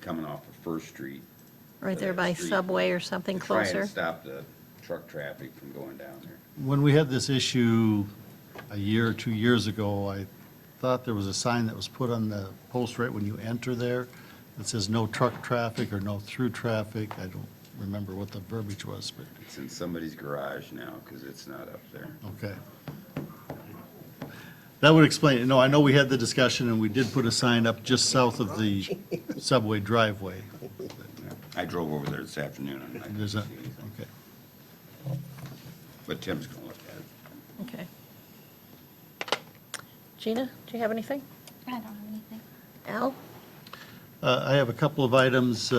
coming off of First Street. Right to there that by street Subway or something to try closer? and stop the truck traffic from going down there. When we had this issue a year or 2 years ago, I thought there was a sign that was put on the post right when you enter there that says no truck traffic or no through traffic. I don't remember what the verbiage was, but, It's in somebody's garage now because it's not up there. okay. That would explain it. No, I know we had the discussion, and we did put a sign up just south of the Subway driveway. I drove over there this afternoon and I didn't There's see a, anything. okay. But Tim's gonna look at it. Okay. Gina, do you have anything? I don't have anything. Al? I have a couple of items,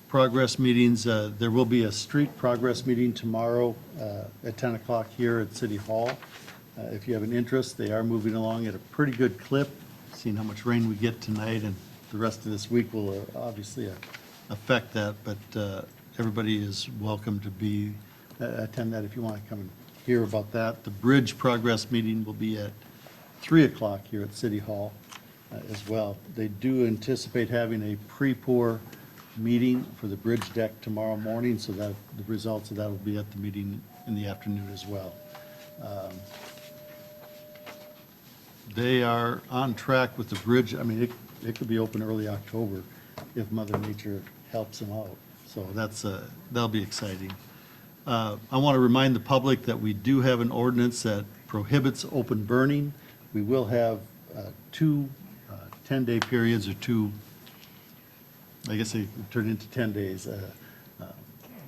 progress meetings. There will be a street progress meeting tomorrow at 10 o'clock here at City Hall. If you have an interest, they are moving along at a pretty good clip, seeing how much rain we get tonight, and the rest of this week will obviously affect that, but everybody is welcome to attend that if you want to come and hear about that. The bridge progress meeting will be at 3 o'clock here at City Hall as well. They do anticipate having a pre-pour meeting for the bridge deck tomorrow morning, so that the results of that will be at the meeting in the afternoon as well. They are on track with the bridge. I mean, it could be open early October if Mother Nature helps them out. So that'll be exciting. I want to remind the public that we do have an ordinance that prohibits open burning. We will have two 10-day periods, or two, I guess they turn into 10 days,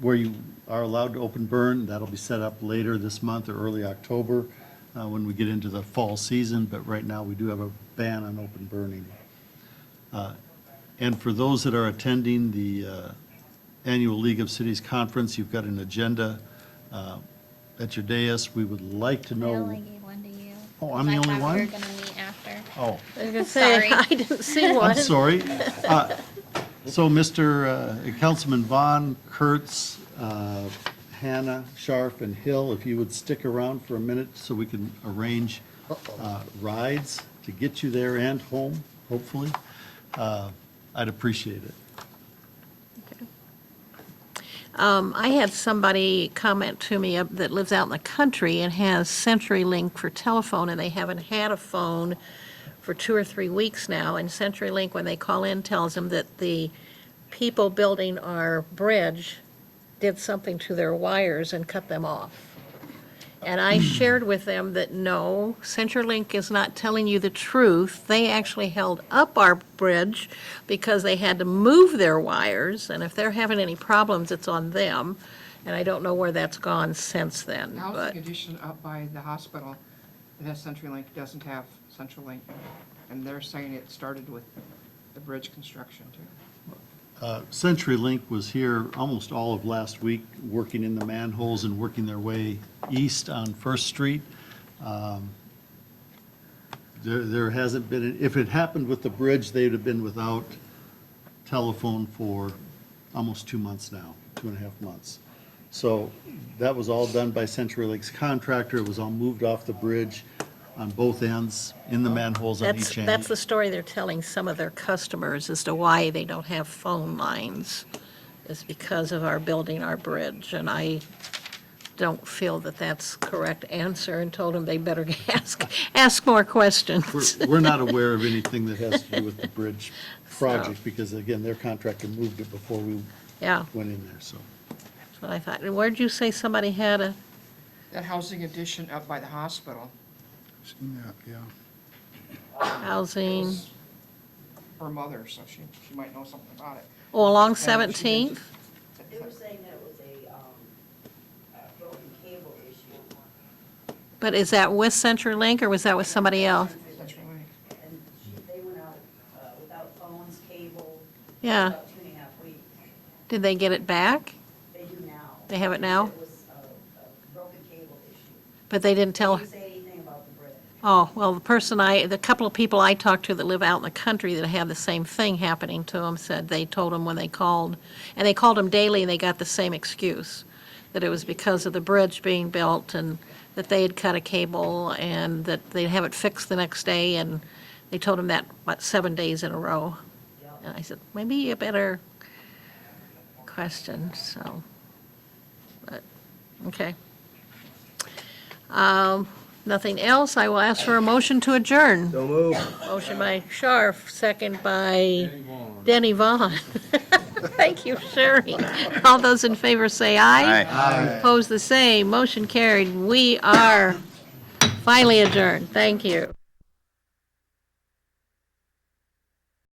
where you are allowed to open burn. That'll be set up later this month or early October when we get into the fall season, but right now we do have a ban on open burning. And for those that are attending the Annual League of Cities Conference, you've got an agenda at your dais. We would like to I know. only gave one to you. Oh, I'm the only I thought we one? were gonna meet after. Oh, I was going to say, Sorry. I didn't see one. I'm sorry. So Mr. Councilman Vaughn, Kurtz, Hannah, Scharf, and Hill, if you would stick around for a minute so we can arrange rides to get you there and home, hopefully, I'd appreciate it. I had somebody comment to me that lives out in the country and has CenturyLink for telephone, and they haven't had a phone for 2 or 3 weeks now, and CenturyLink, when they call in, tells them that the people building our bridge did something to their wires and cut them off. And I shared with them that no, CenturyLink is not telling you the truth. They actually held up our bridge because they had to move their wires, and if they're having any problems, it's on them. And I don't know where that's gone since then, The but, housing addition up by the hospital that has CenturyLink doesn't have CenturyLink, and they're saying it started with the bridge construction too. CenturyLink was here almost all of last week, working in the manholes and working their way east on First Street. There hasn't been, if it happened with the bridge, they'd have been without telephone for almost 2 months now, 2.5 months. So that was all done by CenturyLink's contractor. It was all moved off the bridge on both ends, in the manholes on each end. that's the story they're telling some of their customers as to why they don't have phone lines, is because of our building our bridge. And I don't feel that that's correct answer, and told them they better ask more questions. We're not aware of anything that has to do with the bridge project, because again, their contractor moved it before we Yeah, went in there, so. that's what I thought. And where'd you say somebody had a, That housing addition up by the hospital, Seen that, yeah. housing, her mother, so she might know something about it. oh, along And she did 17th? They were saying that it was a broken cable issue. But is that with CenturyLink, or was that with somebody else? CenturyLink. And they went out without phones, cable. Yeah. About 2.5 weeks. Did they get it back? They do now. They have it now? It was a broken cable issue. But they didn't They tell, didn't say anything about the bridge. oh, well, the couple of people I talked to that live out in the country that have the same thing happening to them said they told them when they called, and they called them daily and they got the same excuse, that it was because of the bridge being built and that they had cut a cable and that they'd have it fixed the next day, and they told them that, about 7 days in a row. And I said, maybe you better question, so, but, okay. Nothing else, I will ask for a motion to adjourn. So move. Motion by Scharf, second by Denny Vaughn. Thank you, Sherry. All those in favor say aye. Aye. Opposed, the same. Motion carried. We are finally adjourned. Thank you.